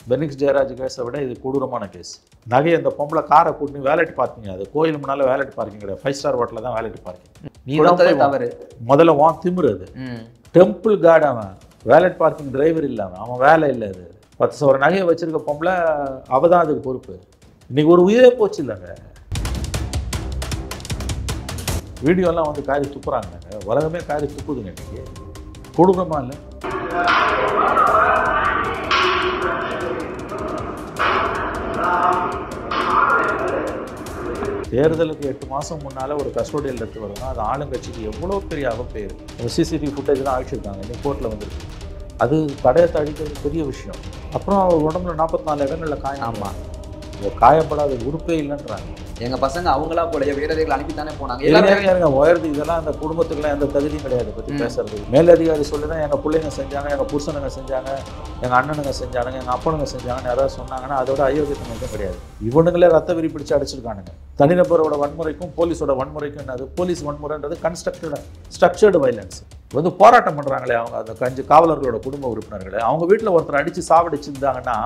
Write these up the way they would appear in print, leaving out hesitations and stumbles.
பெனிக்ஸ் ஜெயராஜ் கேஸை விட இது கொடூரமான கேஸ். நகை அந்த பொம்பளை காரை கூட்டி வேலட் பார்க்கிங், அது கோயில் முன்னால் வேலட் பார்க்கிங் கிடையாது, 5 ஸ்டார் ஹோட்டலில் தான் வேலட் பார்க்கிங். நீ தான் தவறு. முதல்ல திமிரு அது. டெம்பிள் கார்டு அவன், வேலட் பார்க்கிங் டிரைவர் இல்லாமல் அவன் வேலை இல்லை. அது 10 சவர நகையை வச்சிருக்க பொம்பளை அவள் தான் அதுக்கு பொறுப்பு. இன்னைக்கு ஒரு உயிரே போச்சு இல்லைங்க. வீடியோலாம் வந்து காரி துப்புறாங்க, உலகமே காரி துப்புதுங்க. இன்னைக்கு கொடூரமா இல்லை? தேர்தலுக்கு 8 மாதம் முன்னால் ஒரு கஸ்டோடியல் டெத் வருதுன்னா அது ஆளுங்கட்சிக்கு எவ்வளோ பெரிய அவப்பேர். சிசிடிவி ஃபுட்டேஜ் தான் அழிச்சிருக்காங்க, இன்னைக்கு கோர்ட்டில் வந்துருக்கு. அது தடயத்தை அடிக்கிறது பெரிய விஷயம். அப்புறம் அவர் உடம்புல 44 இடங்களில் காயம். ஆமாம், காயப்படாத உறுப்பே இல்லைன்றாங்க. எங்கள் பசங்க அவங்களா போல வீரர்கள் அனுப்பித்தானே போனாங்க. உயர்ந்து இதெல்லாம் அந்த குடும்பத்துக்குலாம் எந்த தகுதியும் கிடையாது பற்றி பேசுறது. மேலதிகாரி சொல்லி தான் எங்கள் பிள்ளைங்க செஞ்சாங்க, எங்கள் புருஷனுங்க செஞ்சாங்க, எங்கள் அண்ணனுங்க செஞ்சாங்க, எங்கள் அப்பனுங்க செஞ்சாங்கன்னு யாராவது சொன்னாங்கன்னா அதோட அயோக்கியத்தனம் எதுவும் கிடையாது. இவனுங்களே ரத்த வெறி பிடிச்சு அடிச்சிருக்கானுங்க. தனிநபரோட வன்முறைக்கும் போலீஸோட வன்முறைக்கும் என்னது? போலீஸ் வன்முறைன்றது ஸ்ட்ரக்சர்டு வைலன்ஸ். வந்து போராட்டம் பண்ணுறாங்களே அவங்க, அந்த 5 காவலர்களோட குடும்ப உறுப்பினர்களே, அவங்க வீட்டில் ஒருத்தர் அடித்து சாவடிச்சிருந்தாங்கன்னா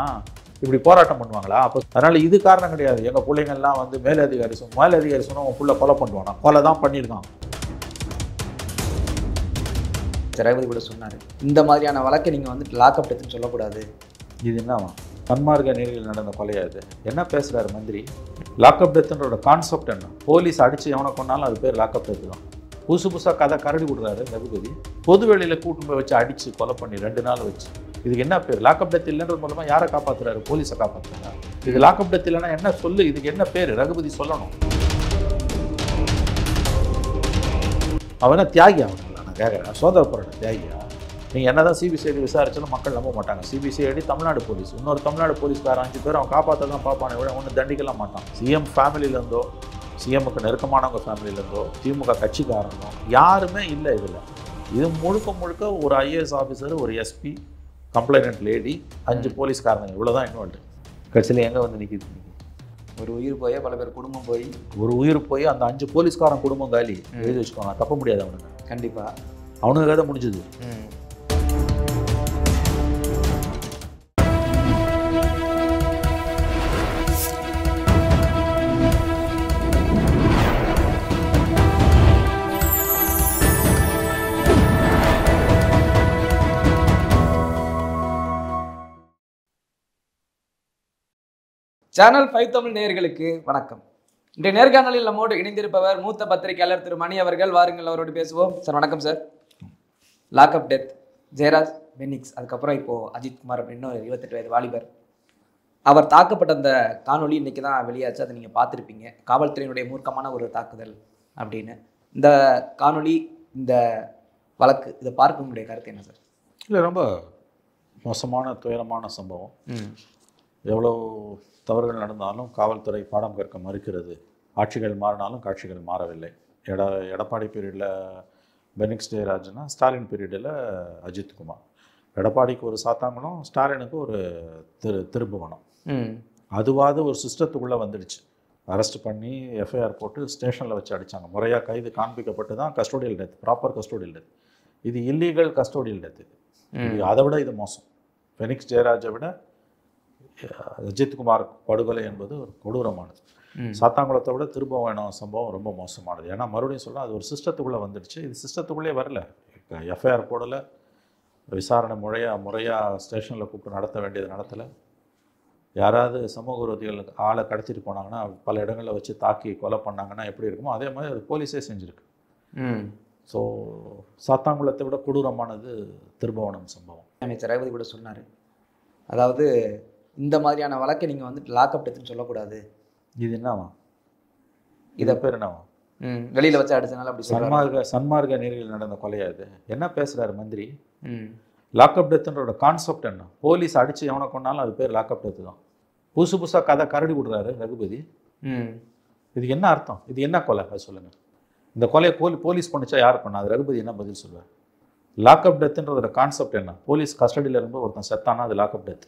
இப்படி போராட்டம் பண்ணுவாங்களா? அப்போ அதனால் இது காரணம் கிடையாது. எங்கள் பிள்ளைங்கள்லாம் வந்து மேலதிகாரி சொன்னால் அவன் புள்ள கொலை பண்ணுவானா? கொலை தான் பண்ணியிருக்கான். ரகுபதி கூட சொன்னார், இந்த மாதிரியான வழக்கை நீங்கள் வந்து லாக்அப் டெத்துன்னு சொல்லக்கூடாது. இது என்னவா சன்மார்க்க நீரில் நடந்த கொலையாது? என்ன பேசுகிறாரு மந்திரி? லாக்அப் டெத்துன்றோட கான்செப்ட் என்ன? போலீஸ் அடித்து எவனை கொண்டாலும் அது பேர் லாக்அப் டெத்து தான். புதுசாக கதை கரடி விடுறாரு ரகுபதி. பொது வெளியில் கூட்டு போய் வச்சு அடித்து கொலை பண்ணி 2 நாள் வச்சு, இதுக்கு என்ன பேர்? லாக்அப் டெத் இல்லைன்றது மூலமாக யாரை காப்பாற்றுறாரு? போலீஸை காப்பாற்றுறாரு. இது லாக்அப் டெத் இல்லைன்னா என்ன சொல்லு? இதுக்கு என்ன பேர்? ரகுபதி சொல்லணும். அவனா தியாகி? அவனுங்களா? நான் கேட்குறேன், சோதர போராட்ட தியாகியா? நீங்கள் என்ன தான் சிபிசிஐடி விசாரிச்சாலும் மக்கள் நம்ப மாட்டாங்க. சிபிசிஐடி தமிழ்நாடு போலீஸ், இன்னொரு தமிழ்நாடு போலீஸ்கார 5 பேர் அவன் காப்பாற்ற தான் பார்ப்பானே விட ஒன்றும் தண்டிக்கலாம் மாட்டான். சிஎம் ஃபேமிலியிலேருந்தோ, சிஎம்முக்கு நெருக்கமானவங்க ஃபேமிலியிலேருந்தோ, திமுக கட்சிக்காரனோ யாருமே இல்லை இதில். இது முழுக்க ஒரு ஐஏஎஸ் ஆஃபீஸர், ஒரு எஸ்பி, கம்ப்ளைனன்ட் லேடி, 5 போலீஸ்காரங்க, இவ்வளோதான் இன்வால்வ்டு. கட்சியில் எங்கே வந்து நிற்கிது? ஒரு உயிர் போய் பல பேர் குடும்பம் போய், ஒரு உயிர் போய் அந்த 5 போலீஸ்காரன் குடும்பம் காலி. எழுதி வச்சுக்கோங்க, தப்ப முடியாது அவனுக்கு. கண்டிப்பாக அவனுக்கு கதை முடிஞ்சுது. சேனல் 5 தமிழ் நேயர்களுக்கு வணக்கம். இன்றைய நேர்காணலில் நம்மோடு இணைந்திருப்பவர் மூத்த பத்திரிகையாளர் திரு மணி அவர்கள். வாருங்கள், அவரோடு பேசுவோம். சார் வணக்கம் sir. Lockup death, Jayaraj, Bennix, அதுக்கப்புறம் இப்போது அஜித் குமார் அப்படின்னு 28 வயது வாலிபர், அவர் தாக்கப்பட்ட அந்த காணொலி இன்றைக்கி தான் வெளியாச்சு. அதை நீங்கள் பார்த்துருப்பீங்க. காவல்துறையினுடைய மூர்க்கமான ஒரு தாக்குதல் அப்படின்னு. இந்த காணொலி, இந்த வழக்கு, இதை பார்க்க உங்களுடைய கருத்து என்ன சார்? இல்லை, ரொம்ப மோசமான துயரமான சம்பவம். எவ்வளோ தவறுகள் நடந்தாலும் காவல்துறை பாடம் கற்க மறுக்கிறது. ஆட்சிகள் மாறினாலும் காட்சிகள் மாறவில்லை. எடப்பாடி பீரியடில் பெனிக்ஸ் ஜெயராஜ்னா, ஸ்டாலின் பீரியடில் அஜித் குமார். எடப்பாடிக்கு ஒரு சாத்தாங்கணும், ஸ்டாலினுக்கு ஒரு திருப்புவனம். அதுவாது ஒரு சிஸ்டத்துக்குள்ளே வந்துடுச்சு. அரெஸ்ட் பண்ணி எஃப்ஐஆர் போட்டு ஸ்டேஷனில் வச்சு அடித்தாங்க. முறையாக கைது காண்பிக்கப்பட்டு தான் custodial death, proper custodial death. இது இல்லீகல் கஸ்டோடியல் டெத். இது அதை விட இது மோசம். பெனிக்ஸ் ஜெயராஜை விட அஜித் குமார் படுகொலை என்பது ஒரு கொடூரமானது. சாத்தாங்குளத்தை விட திரும்ப வேணும் சம்பவம் ரொம்ப மோசமானது. ஏன்னா மறுபடியும் சொல்ல, அது ஒரு சிஸ்டத்துக்குள்ளே வந்துடுச்சு. இது சிஸ்டத்துக்குள்ளே வரல. எஃப்ஐஆர் போடலை, விசாரணை முறையாக ஸ்டேஷனில் கூப்பிட்டு நடத்த வேண்டியது நடத்தலை. யாராவது சமூக விரோதிகளுக்கு ஆளை கடத்திட்டு போனாங்கன்னா, பல இடங்களில் வச்சு தாக்கி கொலை பண்ணாங்கன்னா எப்படி இருக்குமோ அதே மாதிரி அது போலீஸே செஞ்சுருக்கு. ஸோ சாத்தாங்குளத்தை விட கொடூரமானது திருபுவனம் சம்பவம். அமைச்சர் ரகுபதி கூட சொன்னார், அதாவது இந்த மாதிரியான வழக்கை நீங்கள் வந்து லாக்அப் டெத்துன்னு சொல்லக்கூடாது. இது என்னவா? இதை பேர் என்னவா? வெளியில் வச்சு அடிச்சனால அப்படி சன்மார்க்க நீரில் நடந்த கொலையாது? என்ன பேசுகிறாரு மந்திரி? லாக்அப் டெத்துன்றோட கான்செப்ட் என்ன? போலீஸ் அடித்து எவனை கொண்டாலும் அது பேர் லாக்அப் டெத்து தான். புதுசாக கதை கரடி விடுறாரு ரகுபதி. இதுக்கு என்ன அர்த்தம்? இது என்ன கொலை? அது சொல்லுங்கள். இந்த கொலையை போலீஸ் பண்ணிச்சா யார் பண்ணா? அது ரகுபதி என்ன பதில் சொல்லுவார்? லாக்அப் டெத்துன்றதோட கான்செப்ட் என்ன? போலீஸ் கஸ்டடியில் இருந்து ஒருத்தன் செத்தானா அது லாக்அப் டெத்.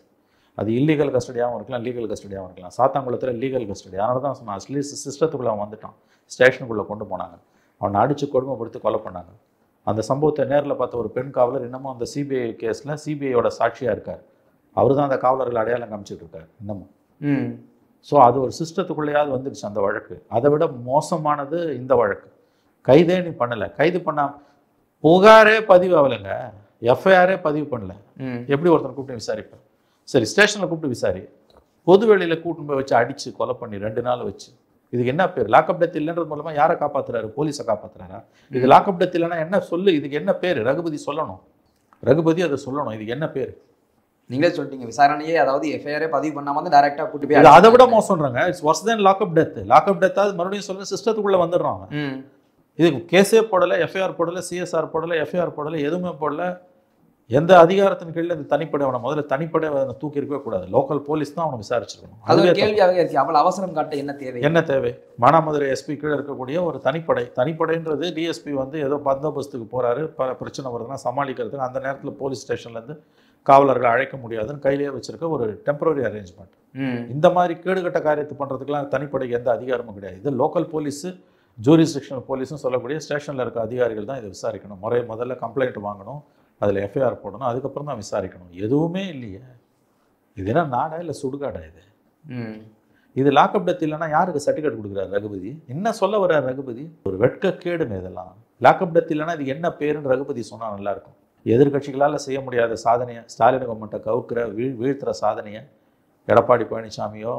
அது இல்லீகல் கஸ்டடியாகவும் இருக்கலாம், லீகல் கஸ்டடியாகவும் இருக்கலாம். சாத்தாங்குளத்தில் லீகல் கஸ்டடி. அதனால தான் சொன்னான், அட்லீஸ்ட் சிஸ்டத்துக்குள்ளே அவன் வந்துட்டான். ஸ்டேஷனுக்குள்ளே கொண்டு போனாங்க, அவனை அடித்து கொடுமைப்படுத்தி கொலை பண்ணாங்க. அந்த சம்பவத்தை நேரில் பார்த்த ஒரு பெண் காவலர் இன்னமும் அந்த சிபிஐ கேஸில் சிபிஐயோட சாட்சியாக இருக்கார். அவர் தான் அந்த காவலர்கள் அடையாளம் காமிச்சிட்டு இருக்காரு இன்னமும். ஸோ அது ஒரு சிஸ்டத்துக்குள்ளேயாவது வந்துடுச்சு அந்த வழக்கு. அதை விட மோசமானது இந்த வழக்கு. கைதே நீ பண்ணலை, கைது பண்ணாம புகாரே பதிவு ஆகலைங்க, எஃப்ஐஆரே பதிவு பண்ணல, எப்படி ஒருத்தனை கூப்பிட்டு விசாரிப்பேன்? சரி, ஸ்டேஷனில் கூப்பிட்டு விசாரி, பொது வெளியில் கூட்டின்னு போய் வச்சு அடித்து கொலை பண்ணி 2 நாள் வச்சு, இதுக்கு என்ன பேர்? லாக்அப் டெத் இல்லைன்றது மூலமாக யாரை காப்பாற்றுறாரு? போலீஸை காப்பாற்றுறாரா? இது லாக்அப் டெத் இல்லைன்னா என்ன சொல்லு, இதுக்கு என்ன பேர்? ரகுபதி சொல்லணும், ரகுபதி அதை சொல்லணும், இதுக்கு என்ன பேர்? நீங்களே சொல்லிட்டீங்க, விசாரணையே அதாவது எஃப்ஐஆரே பதிவு பண்ணாம வந்து டைரக்டா கூட்டி போய் அதை விட மோசம்ன்றாங்க. It's worse then lockup death. Lockup டெத்தாவது மறுபடியும் சொல்ல சிஸ்டத்துக்குள்ளே வந்துடுறாங்க. இதுக்கு கேஸே போடலை, எஃப்ஐஆர் போடலை, சிஎஸ்ஆர் போடலை, எஃப்ஐஆர் போடலை, எதுவுமே போடல. எந்த அதிகாரத்தின் கீழே இந்த தனிப்படை அவனை முதல்ல தனிப்படை தூக்கி இருக்கவே கூடாது. லோக்கல் போலீஸ் தான் அவனை விசாரிச்சிருக்கணும். அது கேள்வியாகவே இருக்கு. அவ்வளவு அவசரம் காட்ட என்ன தேவை? என்ன தேவை? மானாமதுரை எஸ்பி கீழே இருக்கக்கூடிய ஒரு தனிப்படைன்றது டிஎஸ்பி வந்து ஏதோ பந்தோபஸ்துக்கு போறாரு, பிரச்சனை வருதுன்னா சமாளிக்கிறதுக்கு அந்த நேரத்தில் போலீஸ் ஸ்டேஷன்லேருந்து காவலர்களை அழைக்க முடியாதுன்னு கையிலேயே வச்சிருக்க ஒரு டெம்பரரி அரேஞ்ச்மெண்ட். இந்த மாதிரி கேடுகட்ட காரியத்தை பண்ணுறதுக்குலாம் தனிப்படைக்கு எந்த அதிகாரமும் கிடையாது. இது லோக்கல் போலீஸு, ஜூரிஸ்டிக்ஷனல் போலீஸும் சொல்லக்கூடிய ஸ்டேஷனில் இருக்க அதிகாரிகள் தான் இதை விசாரிக்கணும். முதல்ல கம்ப்ளைண்ட் வாங்கணும், அதில் எஃப்ஐஆர் போடணும், அதுக்கப்புறம் தான் விசாரிக்கணும். எதுவுமே இல்லையே. இது என்ன நாடா இல்லை சுடுகாடா? இது லாக்அப் டெத் இல்லைன்னா யாருக்கு சர்டிஃபிகேட் கொடுக்குறாரு ரகுபதி? என்ன சொல்ல வர்றாரு ரகுபதி? ஒரு வெட்கக்கேடுங்க இதெல்லாம். லாக்அப் டெத் இல்லைன்னா இது என்ன பேருன்னு ரகுபதி சொன்னால் நல்லாயிருக்கும். எதிர்கட்சிகளால் செய்ய முடியாத சாதனையை, ஸ்டாலின் கவர்மெண்ட்டை கவுக்கிற வீழ்த்துற சாதனையை எடப்பாடி பழனிசாமியோ,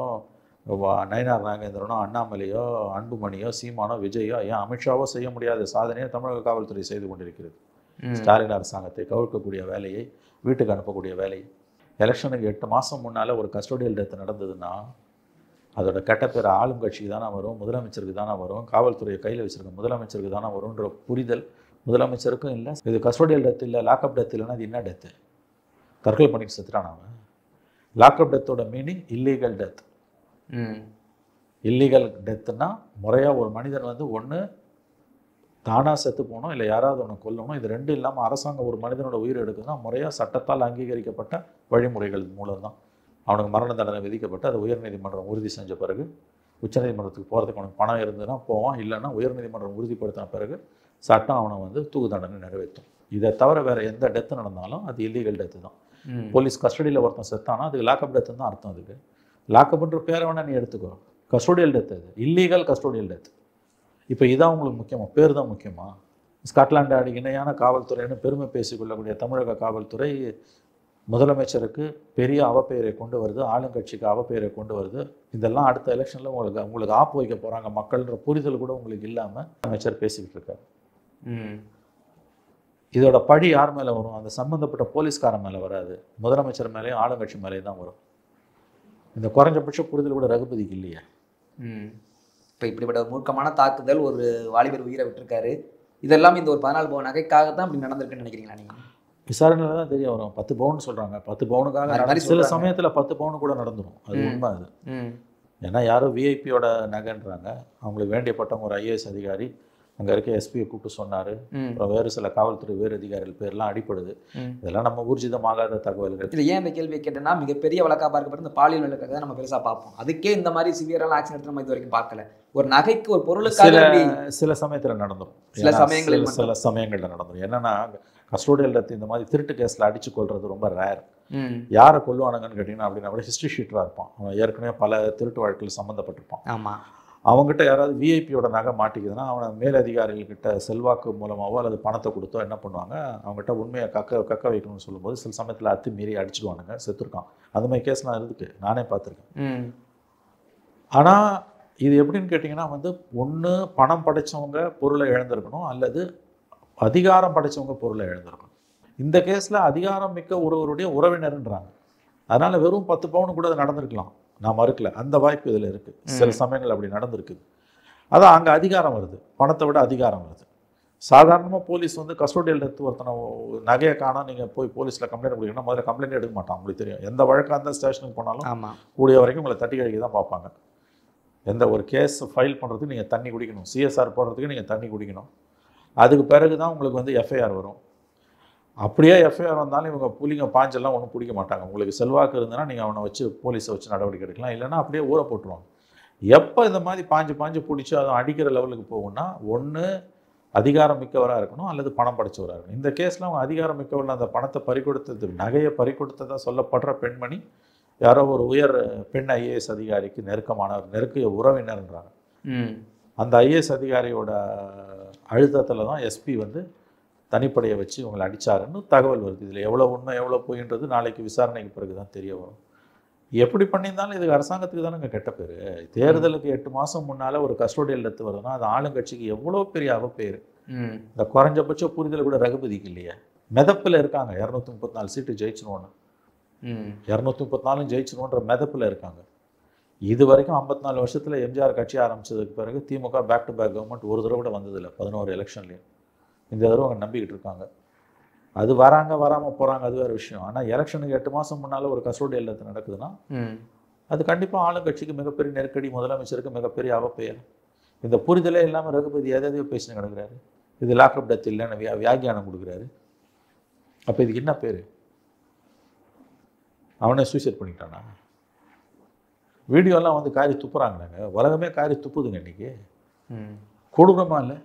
நயினார் நாகேந்திரனோ, அண்ணாமலையோ, அன்புமணியோ, சீமானோ, விஜயோ, ஏன் அமித்ஷாவோ செய்ய முடியாத சாதனையை தமிழக காவல்துறை செய்து கொண்டிருக்கிறது. ஸ்டாலின் அரசாங்கத்தை கவிழ்க்கக்கூடிய வேலையை, வீட்டுக்கு அனுப்பக்கூடிய வேலையை. எலெக்ஷனுக்கு 8 மாதம் முன்னால் ஒரு கஸ்டோடியல் டெத் நடந்ததுன்னா அதோட கெட்ட பேர் ஆளும் கட்சிக்கு தானே வரும், முதலமைச்சருக்கு தானே வரும், காவல்துறையை கையில் வச்சிருக்க முதலமைச்சருக்கு தானே வரும்ன்ற புரிதல் முதலமைச்சருக்கும் இல்லை. இது கஸ்டோடியல் டெத் இல்லை, லாக்அப் டெத் இல்லைன்னா இது என்ன டெத்து? தற்கொலை பண்ணிட்டு செத்துட்டான் அவன். லாக்அப் டெத்தோட மீனிங் இல்லீகல் டெத். இல்லீகல் டெத்துன்னா முறையாக ஒரு மனிதன் வந்து ஒன்று தானாக செத்து போகணும், இல்லை யாராவது ஒன்று கொல்லணும். இது 2 இல்லாமல் அரசாங்கம் ஒரு மனிதனோட உயிர் எடுக்குதுன்னா முறையாக சட்டத்தால் அங்கீகரிக்கப்பட்ட வழிமுறைகள் மூலம் தான் அவனுக்கு மரண தண்டனை விதிக்கப்பட்டு அதை உயர்நீதிமன்றம் உறுதி செஞ்ச பிறகு உச்சநீதிமன்றத்துக்கு போகிறதுக்கு அவனுக்கு பணம் இருந்ததுன்னா போவான், இல்லைன்னா உயர்நீதிமன்றம் உறுதிப்படுத்தின பிறகு சட்டம் அவனை வந்து தூக்கு தண்டனை நிறைவேற்றும். இதை தவிர வேறு எந்த டெத்து நடந்தாலும் அது இல்லீகல் டெத்து தான். போலீஸ் கஸ்டடியில் ஒருத்தன் செத்தானா அதுக்கு லாக்அப் டெத்துன்னு தான் அர்த்தம். அதுக்கு லாக்அப்ன்ற பேரை வேணா நீ எடுத்துக்கோ, கஸ்டோடியல் டெத் அது, இல்லீகல் கஸ்டோடியல் டெத். இப்போ இதான் உங்களுக்கு முக்கியமா? பேர் தான் முக்கியமா? ஸ்காட்லாண்டு அடி இணையான காவல்துறைன்னு பெருமை பேசிக்கொள்ளக்கூடிய தமிழக காவல்துறை முதலமைச்சருக்கு பெரிய அவப்பெயரை கொண்டு வருது, ஆளுங்கட்சிக்கு அவப்பெயரை கொண்டு வருது. இதெல்லாம் அடுத்த எலெக்ஷனில் உங்களுக்கு ஆப்பு வைக்க போகிறாங்க மக்கள்ன்ற புரிதல் கூட உங்களுக்கு இல்லாமல் அமைச்சர் பேசிக்கிட்டு இருக்காரு. இதோட பழி யார் மேலே வரும்? அந்த சம்மந்தப்பட்ட போலீஸ்காரன் மேலே வராது, முதலமைச்சர் மேலேயும் ஆளுங்கட்சி மேலேயும் தான் வரும். இந்த குறைஞ்சபட்ச புரிதல் கூட ரகுபதிக்கு இல்லையா? இப்போ இப்படிப்பட்ட ஒரு மூர்க்கமான தாக்குதல், ஒரு வாலிபர் உயிரை விட்டுருக்காரு, இதெல்லாம் இந்த ஒரு 14 பவுன் நகைக்காக தான் இப்படி நடந்திருக்குன்னு நினைக்கிறீங்களா நீங்கள்? விசாரணையில் தான் தெரிய வரும். 10 பவுன் சொல்கிறாங்க, 10 பவுனுக்காக சில சமயத்தில் 10 பவுன் கூட நடந்துடும். அது உண்மை அது. ஏன்னா யாரும் விஐபியோட நகைன்றாங்க, அவங்களுக்கு வேண்டியப்பட்டவங்க ஒரு ஐஏஎஸ் அதிகாரி அங்கே இருக்க எஸ்பியை கூப்பிட்டு சொன்னார். அப்புறம் வேறு சில காவல்துறை வேறு அதிகாரிகள் பேர்லாம் அடிப்படுது. இதெல்லாம் நம்ம ஊர்ஜிதமாகாத தகவல்கள். இது ஏன் இந்த கேள்வியை கேட்டேன்னா, மிகப்பெரிய வழக்காக பார்க்கப்பட்ட இந்த பாலியல் வழக்காக தான் நம்ம பெருசாக பார்ப்போம். அதுக்கே இந்த மாதிரி சிவியரான ஆக்ஷன் எடுத்து நம்ம இது வரைக்கும் பார்க்கல. ஒரு நகைக்கு ஒரு பொருளுக்காக சில சமயத்தில் நடந்துடும், சில சமயங்களில் நடந்துடும். என்னன்னா கஸ்டோடியல் டெத் இந்த மாதிரி திருட்டு கேஸில் அடிச்சு கொள்வது ரொம்ப ரேர். யாரை கொல்லுவானுங்கன்னு கேட்டிங்கன்னா அப்படின்னா கூட ஹிஸ்ட்ரி ஷீட்டராக இருப்பான், அவன் ஏற்கனவே பல திருட்டு வழக்கில் சம்மந்தப்பட்டிருப்பான். ஆமாம், அவங்ககிட்ட யாராவது விஐபியோட நகை மாட்டிக்குதுன்னா அவனை மேலதிகாரிகள்கிட்ட செல்வாக்கு மூலமாகவோ அல்லது பணத்தை கொடுத்தோ என்ன பண்ணுவாங்க, அவங்ககிட்ட உண்மையை கக்க வைக்கணும்னு சொல்லும்போது சில சமயத்தில் அத்துமீறி அடிச்சுடுவானுங்க, செத்துருக்கான். அந்த மாதிரி கேஸ்லாம் இருக்குது, நானே பார்த்துருக்கேன். ஆனால் இது எப்படின்னு கேட்டிங்கன்னா வந்து ஒன்று பணம் படைச்சவங்க பொருளை இழந்திருக்கணும், அல்லது அதிகாரம் படைச்சவங்க பொருளை இழந்திருக்கணும். இந்த கேஸில் அதிகாரம் மிக்க ஒருவருடைய உறவினர்ன்றாங்க. அதனால் வெறும் 10 பவுன் கூட அது நடந்திருக்கலாம், நான் மறுக்கல, அந்த வாய்ப்பு இதில் இருக்குது. சில சமயங்கள் அப்படி நடந்திருக்குது. அதான் அங்கே அதிகாரம் வருது, பணத்தை விட அதிகாரம் வருது. சாதாரணமாக போலீஸ் வந்து கஸ்டோடியல் டெத் ஒருத்தனை நகையை காணா நீங்கள் போய் போலீஸில் கம்ப்ளைண்ட் கொடுக்கணும்னா முதல்ல கம்ப்ளைண்ட் எடுக்க மாட்டான். உங்களுக்கு தெரியும், எந்த வழக்காக இருந்தால் ஸ்டேஷனுக்கு போனாலும் கூடிய வரைக்கும் உங்களை தட்டி கழிக்க தான் பார்ப்பாங்க. எந்த ஒரு கேஸ் ஃபைல் பண்ணுறதுக்கு நீங்கள் தண்ணி குடிக்கணும், சிஎஸ்ஆர் போடுறதுக்கு நீங்கள் தண்ணி குடிக்கணும். அதுக்கு பிறகு தான் உங்களுக்கு வந்து எஃப்ஐஆர் வரும். அப்படியே எஃப்ஐஆர் வந்தாலும் இவங்க புலிங்க பாஞ்செல்லாம் ஒன்றும் பிடிக்க மாட்டாங்க. உங்களுக்கு செல்வாக்கு இருந்ததுன்னா நீங்கள் அவனை வச்சு போலீஸை வச்சு நடவடிக்கை எடுக்கலாம், இல்லைன்னா அப்படியே ஊற போட்டுருவாங்க. எப்போ இந்த மாதிரி பாஞ்சு பிடிச்சி அதை அடிக்கிற லெவலுக்கு போகும்னா, ஒன்று அதிகாரம் மிக்கவராக இருக்கணும் அல்லது பணம் படைச்சவராக இருக்கணும். இந்த கேஸில் அவங்க அதிகாரம் மிக்கவரில் அந்த பணத்தை பறிக்கொடுத்தது, நகையை பறிக்கொடுத்ததா சொல்லப்படுற பெண்மணி யாரோ ஒரு உயர் பெண் ஐஏஎஸ் அதிகாரிக்கு நெருக்கமானவர், நெருங்கிய உறவினர்ன்றாங்க. அந்த ஐஏஎஸ் அதிகாரியோட அழுத்தத்தில் தான் எஸ்பி வந்து தனிப்படையை வச்சு இவங்களை அடித்தாருன்னு தகவல் வருது. இதில் எவ்வளோ உண்மை எவ்வளோ பொய்ன்றது நாளைக்கு விசாரணைக்கு பிறகு தான் தெரிய வரும். எப்படி பண்ணியிருந்தாலும் இதுக்கு அரசாங்கத்துக்கு தானே கெட்ட பேர். தேர்தலுக்கு 8 மாதம் முன்னால் ஒரு கஸ்டோடியல் டெத்து வருதுன்னா அது ஆளுங்கட்சிக்கு எவ்வளோ பெரிய அவப்பேர். இந்த குறைஞ்சபட்ச புரிதல் கூட ரகுபதிக்கு இல்லையா? மெதப்பில் இருக்காங்க. 234 சீட்டு ஜெயிச்சிருவோன்னு, 234 ஜெயிச்சிருவோன்ற மெதப்பில் இருக்காங்க. இது வரைக்கும் 54 வருஷத்தில் எம்ஜிஆர் கட்சி ஆரம்பித்ததுக்கு பிறகு திமுக பேக் டு பேக் கவர்மெண்ட் ஒரு தடவை கூட வந்ததில்லை 11 எலெக்ஷன்லேயும். இந்த தடவை அவங்க நம்பிக்கிட்டு இருக்காங்க. அது வராங்க வராமல் போகிறாங்க, அது வேறு விஷயம். ஆனால் எலெக்ஷனுக்கு 8 மாதம் முன்னால் ஒரு கஸ்டோடியல் டெத்து நடக்குதுன்னா அது கண்டிப்பாக ஆளுங்கட்சிக்கு மிகப்பெரிய நெருக்கடி, முதலமைச்சருக்கு மிகப்பெரிய அவப்பெயர். இந்த புரிதலே இல்லாமல் ரகுபதி எதையோ பேசினு கிடக்கிறாரு. இது லாக்அப் டெத் இல்லைன்னு வியாக்கியானம் கொடுக்குறாரு. அப்போ இதுக்கு என்ன பேர்? அவனே சூசைட் பண்ணிட்டானா? வீடியோலாம் வந்து காரி துப்புறாங்கனாங்க, உலகமே காரி துப்புதுங்க இன்றைக்கி. கொடூரமாக இல்லை?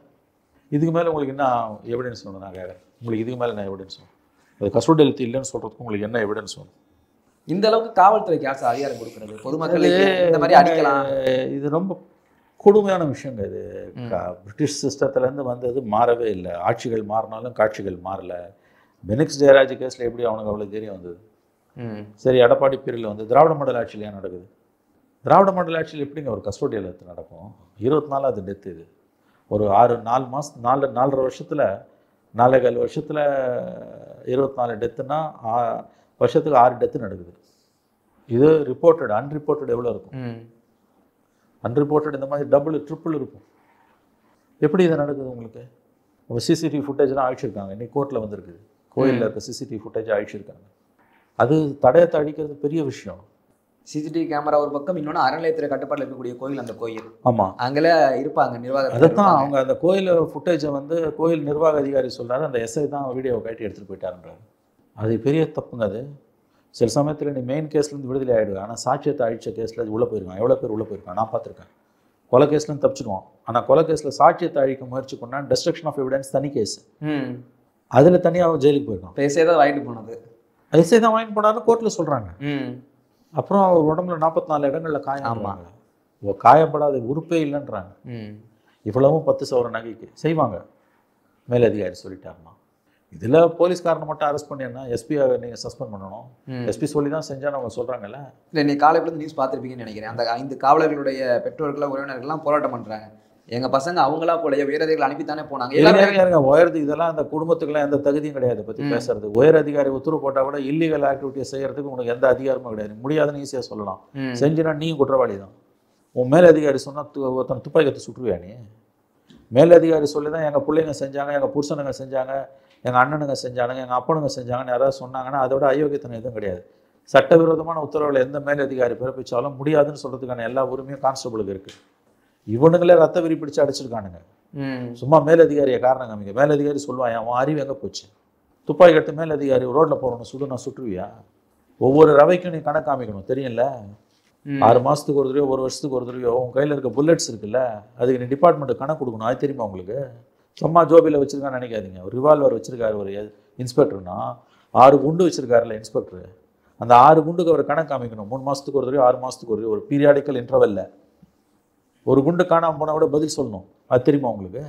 இதுக்கு மேலே உங்களுக்கு என்ன எவிடன்ஸ் வேணும்? நான் கேட்குறேன், உங்களுக்கு இதுக்கு மேலே என்ன எவிடன்ஸ் வேணும்? அது கஸ்டோடியல் டெத் இல்லைன்னு சொல்கிறதுக்கு உங்களுக்கு என்ன எவிடன்ஸ் வேணும்? இந்த அளவுக்கு காவல்துறைக்கு யார் அதிகாரம் கொடுக்குறது? பொதுமக்களுக்கு இந்த மாதிரி அடிக்கலாம். இது ரொம்ப கொடுமையான விஷயங்க. இது பிரிட்டிஷ் சிஸ்டத்துலேருந்து வந்தது மாறவே இல்லை. ஆட்சிகள் மாறினாலும் காட்சிகள் மாறலை. பெனிக்ஸ் ஜெயராஜ் கேஸில் எப்படி அவனுக்கு அவ்வளோ தைரியம் வந்தது? சரி, எடப்பாடி பீரியடில் வந்து திராவிட மாடல் ஆட்சியில் ஏன் நடக்குது? திராவிட மாடல் ஆட்சியில் எப்படிங்க ஒரு கஸ்டோடியல் டெத்து நடக்கும்? 24வது டெத்து. இது ஒரு 4 மாதம் 4.5 வருஷத்தில் 4.25 வருஷத்தில் 24 டெத்துனா வருஷத்துக்கு 6 டெத்து நடக்குது. இது ரிப்போர்ட்டட். அன்ரிப்போர்ட்டட் எவ்வளோ இருக்கும்? அன்ரிப்போர்ட்டட் இந்த மாதிரி டபுள் ட்ரிப்பிள் இருக்கும். எப்படி இது நடக்குது உங்களுக்கு? இப்போ சிசிடிவி ஃபுட்டேஜ்லாம் அழிச்சிருக்காங்க. இன்றைக்கி கோர்ட்டில் வந்துருக்குது. கோயிலில் இருக்க சிசிடிவி ஃபுட்டேஜ் அழிச்சிருக்காங்க. அது தடயத்தை அழிக்கிறது பெரிய விஷயம். சிசிடிவி கேமரா ஒரு பக்கம், இன்னொன்று அறநிலையத்துறை கட்டுப்பாட்டில் இருக்கக்கூடிய கோயில். அந்த கோயில் ஆமாம், அங்கே இருப்பாங்க நிர்வாகம். அதுதான் அவங்க அந்த கோயில் ஃபுட்டேஜை வந்து கோயில் நிர்வாக அதிகாரி சொல்கிறாரு, அந்த எஸ்ஐ தான் வீடியோவை கட்டி எடுத்துகிட்டு போயிட்டாருன்றாரு. அது பெரிய தப்புங்க. அது சில சமயத்தில் நீ மெயின் கேஸ்லேருந்து விடுதலை ஆகிடுவேன், ஆனால் சாட்சியத்தை அழிச்ச கேஸில் அது உள்ளே போயிருக்கான். எவ்வளோ பேர் உள்ளே போயிருக்கான் நான் பார்த்துருக்கேன். கொலை கேஸ்லேருந்து தப்பிச்சிடுவான், ஆனால் கொலை கேஸில் சாட்சியத்தை அழிக்க முயற்சி பண்ணால் டெஸ்ட்ரக்ஷன் ஆஃப் எவிடன்ஸ் தனி கேஸ். அதில் தனியாக ஜெயிலுக்கு போயிருக்கான். எஸ்ஐ தான் வாங்கிட்டு போனது. எஸ்ஐ தான் வாங்கிட்டு போனாலும் கோர்ட்டில் சொல்கிறாங்க. அப்புறம் அவர் உடம்புல 44 இடங்களில் காயம். காயப்படாத உறுப்பே இல்லைன்றாங்க. இவ்வளவும் 10 சவர நகைக்கு செய்வாங்க மேலதிகாரி சொல்லிட்டாருன்னா. இதில் போலீஸ்காரனை மட்டும் அரெஸ்ட் பண்ணினா எஸ்பியை நீங்கள் சஸ்பெண்ட் பண்ணணும். எஸ்பி சொல்லி தான் செஞ்சான்னு அவங்க சொல்கிறாங்கல்ல. இல்லை, நீ காலையில் நியூஸ் பார்த்துருப்பீங்கன்னு நினைக்கிறேன். அந்த 5 காவலர்களுடைய பெற்றோர்கள் உறவினர்கள்லாம் போராட்டம் பண்ணுறாங்க. எங்கள் பசங்க அவங்களா போல உயரதிகாரிகள் அனுப்பித்தானே போனாங்க. உயர்ந்து இதெல்லாம் அந்த குடும்பத்துக்குலாம் எந்த தகுதியும் கிடையாது பற்றி பேசுறது. உயர் அதிகாரி உத்தரவு போட்டால் கூட இல்லீகல் ஆக்டிவிட்டியை செய்யறதுக்கு உனக்கு எந்த அதிகாரமும் கிடையாது. முடியாதுன்னு ஈஸியாக சொல்லலாம். செஞ்சுனா நீயும் குற்றவாளி தான். உன் மேலதிகாரி சொன்னால் ஒருத்தன் துப்பாக்கி கற்று சுற்றுவியா நீ? மேலதிகாரி சொல்லி தான் எங்கள் பிள்ளைங்க செஞ்சாங்க, எங்கள் புருஷனுங்க செஞ்சாங்க, எங்கள் அண்ணனுங்க செஞ்சானுங்க, எங்கள் அப்பனுங்க செஞ்சாங்கன்னு யாராவது சொன்னாங்கன்னா அதோட அயோக்கியத்தனம் எதுவும் கிடையாது. சட்டவிரோதமான உத்தரவுகளை எந்த மேலதிகாரி பிறப்பிச்சாலும் முடியாதுன்னு சொல்கிறதுக்கான எல்லா உரிமையும் கான்ஸ்டபிளுக்கு இருக்குது. இவனுங்களே ரத்த விரி பிடிச்சு அடிச்சிருக்கானுங்க. சும்மா மேலதிகாரியை காரணம் காமிக்க. மேலதிகாரி சொல்லுவான், அவன் அறிவு எங்கே போச்சு? துப்பாக்கி கட்டு மேலதிகாரி ரோட்டில் போகிறவனை சுடுனா சுற்றுவியா? ஒவ்வொரு ரவைக்கும் நீ கணக்கு காமிக்கணும், தெரியும்ல? 6 மாதத்துக்கு ஒரு தடவையோ 1 வருஷத்துக்கு ஒரு தடவையோ உன் கையில் இருக்க புல்லட்ஸ் இருக்குல்ல, அதுக்கு நீ டிபார்ட்மெண்ட்டு கணக்கு கொடுக்கணும். அது தெரியுமா உங்களுக்கு? சும்மா ஜோபியில் வச்சுருக்கான்னு நினைக்காதீங்க. ஒரு ரிவால்வர் வச்சுருக்காரு ஒரு இன்ஸ்பெக்டர்னா, 6 குண்டு வச்சுருக்காருல்ல இன்ஸ்பெக்டர், அந்த 6 குண்டுக்கு அவர் கணக்கு காமிக்கணும். 3 மாதத்துக்கு ஒரு தடவையோ 6 மாதத்துக்கு ஒரு தடவையோ ஒரு பீரியாடிக்கல் இன்டர்வெல்ல ஒரு குண்டு காணாமல் போனால் கூட பதில் சொல்லணும். அது தெரியுமா உங்களுக்கு?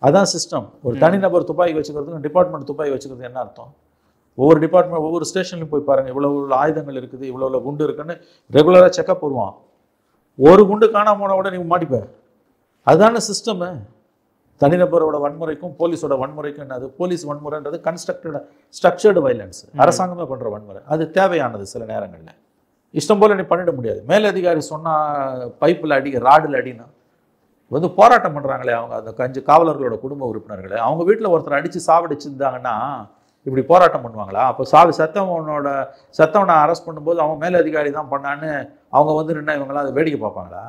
அதான் சிஸ்டம். ஒரு தனிநபர் துப்பாக்கி வச்சுக்கிறதுக்கு டிபார்ட்மெண்ட் துப்பாக்கி வச்சுக்கிறது என்ன அர்த்தம்? ஒவ்வொரு டிபார்ட்மெண்ட் ஒவ்வொரு ஸ்டேஷன்லையும் போய் பாருங்கள், இவ்வளோ ஆயுதங்கள் இருக்குது, இவ்வளோ குண்டு இருக்குன்னு ரெகுலராக செக்அப் வருவான். ஒரு குண்டு காணாமல் போனால் கூட நீ மாட்டிப்ப. அதுதான சிஸ்டமு. தனிநபரோட வன்முறைக்கும் போலீஸோட வன்முறைக்கும் என்னது? போலீஸ் வன்முறைன்றது ஸ்ட்ரக்சர்டு வைலன்ஸ், அரசாங்கமே பண்ணுற வன்முறை. அது தேவையானது. சில நேரங்களில் இஷ்டம் போல் நீ பண்ணிட முடியாது. மேலதிகாரி சொன்னால் பைப்பில் அடி, ராடில் அடினா வந்து போராட்டம் பண்ணுறாங்களே அவங்க, அந்த 5 காவலர்களோட குடும்ப உறுப்பினர்களே, அவங்க வீட்டில் ஒருத்தர் அடித்து சாவடிச்சிருந்தாங்கன்னா இப்படி போராட்டம் பண்ணுவாங்களா? அப்போ செத்தவனை அரெஸ்ட் பண்ணும்போது அவன் மேலதிகாரி தான் பண்ணான்னு அவங்க வந்து நின்னா இவங்களாம் அதை வேடிக்கை பார்ப்பாங்களா?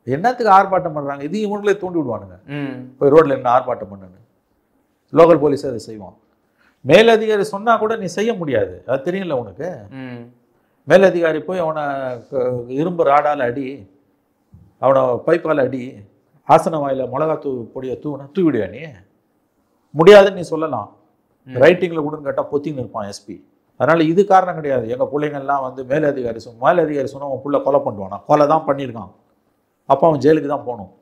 என்னத்துக்கு ஆர்ப்பாட்டம் பண்ணுறாங்க? இது இவங்களே தூண்டி விடுவானுங்க. போய் ரோட்டில் என்ன ஆர்ப்பாட்டம் பண்ணுன்னு லோக்கல் போலீஸே அதை செய்வான். மேலதிகாரி சொன்னால் கூட நீ செய்ய முடியாது. அது தெரியல உனக்கு? மேலதிகாரி போய் அவனை இரும்பு ராடால் அடி, அவனை பைப்பால் அடி, ஆசன வாயில் மிளகாத்தூ பொடியை தூவிடுவா நீ? முடியாதுன்னு நீ சொல்லலாம். ரைட்டிங்கில் கொடுன்னு கேட்டால் பொத்தின்னு இருப்பான் எஸ்பி. அதனால் இது காரணம் கிடையாது. எங்கள் பிள்ளைங்கள்லாம் வந்து மேலதிகாரி சொன்னால் அவன் புள்ள கொலை பண்ணுவானா, கொலை தான் பண்ணியிருக்கான், அப்போ அவன் ஜெயிலுக்கு தான் போகணும்.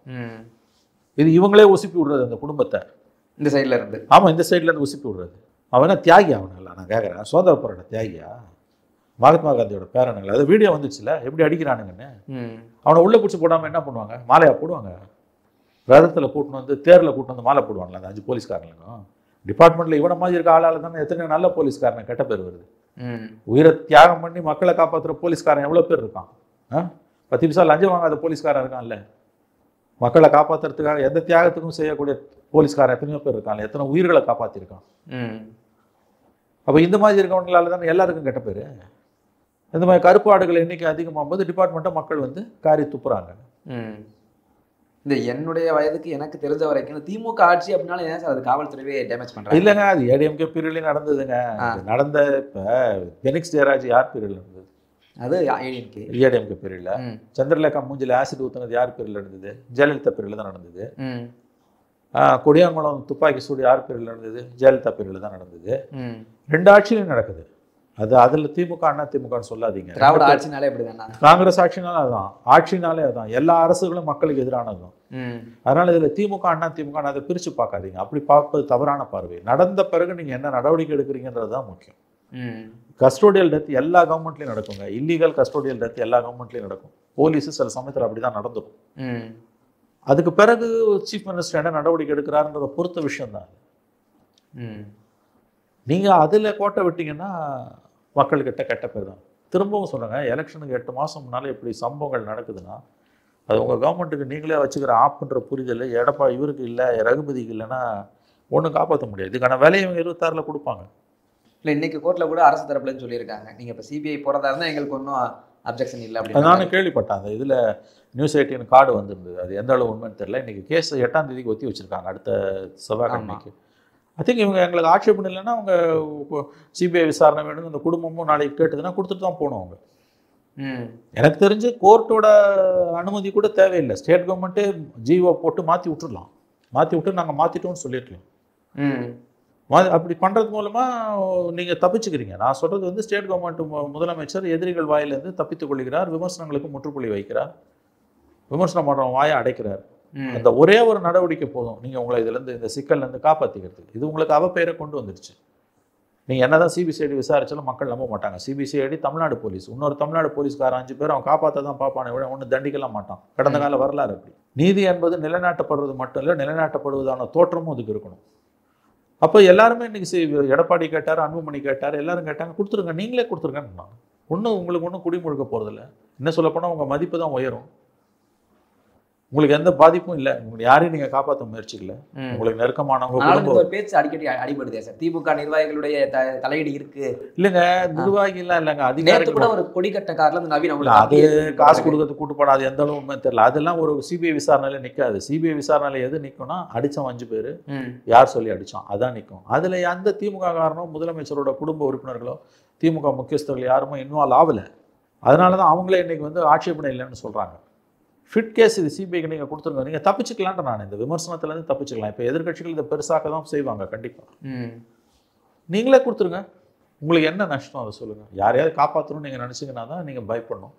இது இவங்களே உசுப்பி விடுறது அந்த குடும்பத்தை இந்த சைடில் இருந்து. ஆமாம், இந்த சைட்லேருந்து உசுப்பி விடுறது. அவனா தியாகி அவனல்ல, நான் கேட்குறேன். சுதந்திர போராட்ட தியாகியா? மகாத்மா காந்தியோட பேரனுங்களா? அது வீடியோ வந்துச்சுல எப்படி அடிக்கிறானுங்கன்னு. அவனை உள்ளே பிடிச்சி போடாமல் என்ன பண்ணுவாங்க? மாலையா போடுவாங்க. ரதத்தில் கூட்டின்னு வந்து தேரில் கூட்டின்னு வந்து மாலை போடுவாங்களா அந்த 5 போலீஸ்காரங்களுக்கும்? டிபார்ட்மெண்ட்டில் இவனை மாதிரி இருக்க ஆளால் தானே எத்தனையோ நல்ல போலீஸ்காரனை கெட்ட பேர் வருது. உயிரை தியாகம் பண்ணி மக்களை காப்பாற்றுற போலீஸ்காரன் எவ்வளோ பேர் இருக்கான்? 10 பைசா லஞ்சம் வாங்காத போலீஸ்காரன் இருக்கான்ல. மக்களை காப்பாற்றுறதுக்காக எந்த தியாகத்துக்கும் செய்யக்கூடிய போலீஸ்காரன் எத்தனையோ பேர் இருக்கான்ல. எத்தனை உயிர்களை காப்பாற்றிருக்கான். அப்போ இந்த மாதிரி இருக்கவங்களால தானே எல்லாருக்கும் கெட்ட பேர். இந்த மாதிரி கருப்பு ஆடுகள் எண்ணிக்கை அதிகமாகும்போது டிபார்ட்மெண்ட்டை மக்கள் வந்து காரி துப்புறாங்க. இந்த என்னுடைய வயதுக்கு எனக்கு தெரிஞ்ச வரைக்கும் திமுக ஆட்சி அப்படின்னாலும் ஏன் சார் அது காவல்துறையே டேமேஜ் பண்ணுறாங்க? இல்லைங்க, அது ஏடிஎம்கே பீரியட்லையும் நடந்ததுங்க. நடந்த இப்போ பெனிக்ஸ் ஜெயராஜ் யார் பீரியட்ல இருந்தது? அது ஏடிஎம்கே பீரியட்ல. சந்திரலேகா மூஞ்சில் ஆசிட் ஊற்றுனது யார் பீரியட்ல இருந்தது? ஜெயலலிதா பீரியட்ல தான் நடந்தது. கொடியாங்குளம் துப்பாக்கி சூடு யார் பீரியட்ல நடந்தது? ஜெயலலிதா பீரியட்ல தான் நடந்தது. 2 ஆட்சியிலும் நடக்குது. அது அதில் திமுக அண்ணா திமுகன்னு சொல்லாதீங்க. திராவிட ஆட்சினாலே அப்படிதானா? காங்கிரஸ் ஆட்சினாலே அதுதான், ஆட்சினாலே அதுதான். எல்லா அரசுகளும் மக்களுக்கு எதிரானதும். அதனால இதில் திமுக அண்ணா திமுக அதை பிரித்து பார்க்காதீங்க. அப்படி பார்ப்பது தவறான பார்வை. நடந்த பிறகு நீங்கள் என்ன நடவடிக்கை எடுக்கிறீங்கன்றது தான் முக்கியம். கஸ்டோடியல் டெத் எல்லா கவர்மெண்ட்லையும் நடக்குங்க. இல்லீகல் கஸ்டோடியல் டெத் எல்லா கவர்மெண்ட்லையும் நடக்கும். போலீஸு சில சமயத்தில் அப்படி தான் நடந்துடும். அதுக்கு பிறகு சீஃப் மினிஸ்டர் என்ன நடவடிக்கை எடுக்கிறாருன்றதை பொறுத்த விஷயம்தான். நீங்கள் அதில் கோட்டை விட்டீங்கன்னா மக்கள்கிட்ட கெட்ட பேர் தான். திரும்பவும் சொல்லுங்கள், எலெக்ஷனுக்கு 8 மாதம் முன்னால் இப்படி சம்பவங்கள் நடக்குதுன்னா அது உங்கள் கவர்மெண்ட்டுக்கு நீங்களே வச்சுக்கிற ஆப்புன்ற புரிதல் இவருக்கு இல்லை, ரகுபதிக்கு இல்லைன்னா ஒன்றும் காப்பாற்ற முடியாது. இதுக்கான வேலையை இவங்க 26ல் கொடுப்பாங்க. இல்லை, இன்னைக்கு கோர்ட்டில் கூட அரசு தரப்புலன்னு சொல்லியிருக்காங்க. நீங்கள் இப்போ சிபிஐ போகிறதா இருந்தால் எங்களுக்கு ஒன்றும் அப்ஜெக்ஷன் இல்லை அப்படின்னு. நானும் கேள்விப்பட்டேன். அந்த இதில் நியூஸ் 18 கார்டு வந்திருந்தது. அது எந்த அளவு உண்மைன்னு தெரியல. இன்றைக்கி கேஸ் 8ஆம் தேதிக்கு ஒத்தி வச்சுருக்காங்க, அடுத்த செவ்வாய்க்கிழமைக்கு. ஐ திங்க் இவங்க எங்களுக்கு ஆட்சேபம் இல்லைன்னா அவங்க சிபிஐ விசாரணை வேணும் அந்த குடும்பமும் நாளைக்கு கேட்டதுன்னா கொடுத்துட்டு தான் போகணும் அவங்க. எனக்கு தெரிஞ்சு கோர்ட்டோட அனுமதி கூட தேவையில்லை. ஸ்டேட் கவர்மெண்ட்டே ஜிஓ போட்டு மாற்றி விட்டுடலாம். மாற்றி விட்டு நாங்கள் மாற்றிட்டோம்னு சொல்லியிருக்கலாம். அப்படி பண்ணுறது மூலமாக நீங்கள் தப்பிச்சுக்கிறீங்க. நான் சொல்கிறது வந்து ஸ்டேட் கவர்மெண்ட் முதலமைச்சர் எதிரிகள் வாயிலேருந்து தப்பித்துக் கொள்கிறார், விமர்சனங்களுக்கு முற்றுப்புள்ளி வைக்கிறார், விமர்சனம் பண்ணுற வாயை அடைக்கிறார். அந்த ஒரே ஒரு நடவடிக்கை போதும் நீங்கள் உங்களை இதுலேருந்து இந்த சிக்கல்லேருந்து காப்பாற்றிக்கிறதுக்கு. இது உங்களுக்கு அவப்பெயரை கொண்டு வந்துருச்சு. நீங்கள் என்ன தான் சிபிசிஐடி விசாரிச்சாலும் மக்கள் நம்ப மாட்டாங்க. சிபிசிஐடி தமிழ்நாடு போலீஸ், இன்னொரு தமிழ்நாடு போலீஸ்கார 5 பேர் அவன் காப்பாற்ற தான் பார்ப்பானே விட ஒன்றும் தண்டிக்கலாம் மாட்டான். கடந்த கால வரலாறு அப்படி. நீதி என்பது நிலைநாட்டப்படுறது மட்டும் இல்லை, நிலைநாட்டப்படுவதான தோற்றமும் அதுக்கு இருக்கணும். அப்போ எல்லாருமே இன்றைக்கி எடப்பாடி கேட்டார், அன்புமணி கேட்டார், எல்லாரும் கேட்டாங்க. கொடுத்துருங்க, நீங்களே கொடுத்துருங்கன்னு. உங்களுக்கு ஒன்றும் குடிமுழுக்க போகிறதில்ல. என்ன சொல்லப்போனால் உங்கள் மதிப்பு தான் உயரும். உங்களுக்கு எந்த பாதிப்பும் இல்லை. யாரையும் நீங்கள் காப்பாற்ற முயற்சிக்கல. உங்களுக்கு நெருக்கமானவங்க பேச்சு அடிக்கடி அடிபடுதே சார். திமுக நிர்வாகிகளுடைய தலையீடு இருக்கு. இல்லைங்க, நிர்வாகிலாம் இல்லைங்க, அதிகாரி கூட ஒரு கொடிக்கட்ட காரில் நவீன அது காசு கொடுக்கறது கூட்டு போடாது எந்த அளவு உண்மை தெரியல. அதெல்லாம் ஒரு சிபிஐ விசாரணையில நிற்காது. சிபிஐ விசாரணையில எது நிற்கும்னா அடித்தவன் 5 பேர் யார் சொல்லி அடித்தான் அதான் நிற்கும். அதில் அந்த திமுக காரணம் முதலமைச்சரோட குடும்ப உறுப்பினர்களோ திமுக முக்கியஸ்தர்கள் யாருமே இன்வால்வ் ஆகலை. அதனால தான் அவங்களே இன்னைக்கு வந்து ஆட்சேபனை இல்லைன்னு சொல்கிறாங்க. ஃபிட் கேஸ் இது சிபிஐக்கு நீங்கள் கொடுத்துருங்க, நீங்கள் தப்பிச்சுக்கலான்ட்டு. நான் இந்த விமர்சனத்துலேருந்து தப்பிச்சுக்கலாம். இப்போ எதிர்கட்சிகள் இதை பெருசாக தான் செய்வாங்க கண்டிப்பாக. நீங்களே கொடுத்துருங்க, உங்களுக்கு என்ன நஷ்டம் அதை சொல்லுங்கள். யாரையாவது காப்பாற்றணும்னு நீங்கள் நினச்சிங்கன்னா தான் நீங்கள் பயப்படணும்.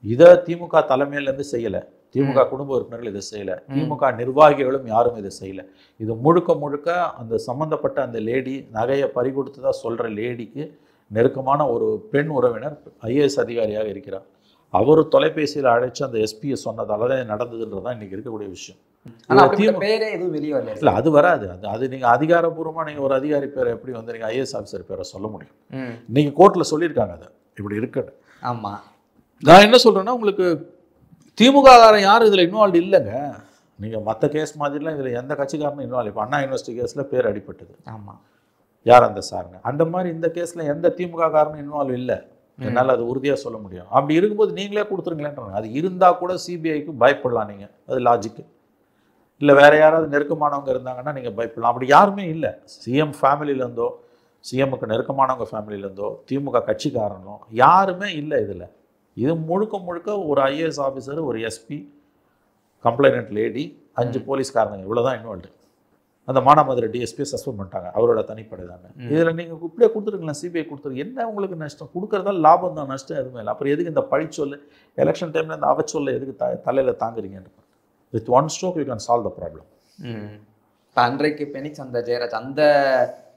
இதை திமுக தலைமையிலேருந்து செய்யலை, திமுக குடும்ப உறுப்பினர்கள் இதை செய்யலை, திமுக நிர்வாகிகளும் யாரும் இதை செய்யலை. இது முழுக்க முழுக்க அந்த சம்மந்தப்பட்ட அந்த லேடி நகையை பறிகொடுத்து தான் சொல்கிற லேடிக்கு நெருக்கமான ஒரு பெண் உறவினர் ஐஏஎஸ் அதிகாரியாக இருக்கிறார். அவர் தொலைபேசியில் அழைச்சி அந்த எஸ்பியை சொன்னதால தான் நடந்ததுன்றது தான் இன்றைக்கி இருக்கக்கூடிய விஷயம். இல்லை, அது வராது. அது நீங்கள் அதிகாரப்பூர்வமாக நீங்கள் ஒரு அதிகாரி பேரை எப்படி வந்து நீங்கள் ஐஏஎஸ் ஆஃபீஸர் பேரை சொல்ல முடியும்? நீங்கள் கோர்ட்டில் சொல்லியிருக்காங்க அதை இப்படி இருக்குன்னு. ஆமாம், நான் என்ன சொல்கிறேன்னா, உங்களுக்கு திமுக காரன் யாரும் இதில் இன்வால்வ் இல்லைங்க. நீங்கள் மற்ற கேஸ் மாதிரிலாம் இதில் எந்த கட்சிக்காரனும் இன்வால்வ். இப்போ அண்ணா யூனிவர்சிட்டி கேஸில் பேர் அடிப்பட்டது. ஆமாம், யார் அந்த சாருங்க? அந்த மாதிரி இந்த கேஸில் எந்த திமுக காரனும் இன்வால்வ் இல்லை. என்னால் அது உறுதியாக சொல்ல முடியும். அப்படி இருக்கும்போது நீங்களே கொடுத்துருங்களேன்றாங்க. அது இருந்தால் கூட சிபிஐக்கு பயப்படலாம் நீங்கள், அது லாஜிக்கு. இல்லை வேறு யாராவது நெருக்கமானவங்க இருந்தாங்கன்னா நீங்கள் பயப்படலாம். அப்படி யாருமே இல்லை. சிஎம் ஃபேமிலியிலேருந்தோ சிஎம்முக்கு நெருக்கமானவங்க ஃபேமிலியிலேருந்தோ திமுக கட்சிக்காரனோ யாருமே இல்லை இதில். இது முழுக்க முழுக்க ஒரு ஐஏஎஸ் ஆஃபீஸர், ஒரு எஸ்பி, கம்ப்ளைனட் லேடி, 5 போலீஸ்காரங்க, இவ்வளோ தான் இன்வால்வ்டு. அந்த மானாமதுரை டிஎஸ்பியை சஸ்பெண்ட் பண்ணிட்டாங்க, அவரோட தனிப்படை தானே. இதில் நீங்கள் இப்படியே கொடுத்துருக்கலாம், சிபிஐ கொடுத்துருக்கு, என்ன உங்களுக்கு நஷ்டம்? கொடுக்குறதா லாபம் தான், நஷ்டம் எதுவுமே இல்லை. அப்புறம் எதுக்கு இந்த பழிச்சொல் எலெக்ஷன் டைமில் இந்த அவச்சொல்ல எதுக்கு தலையில் தாங்குறீங்கன்னு? With one stroke you can solve the problem. இப்போ அன்றைக்கு பெனிக்ஸ் அந்த ஜெயராஜ் அந்த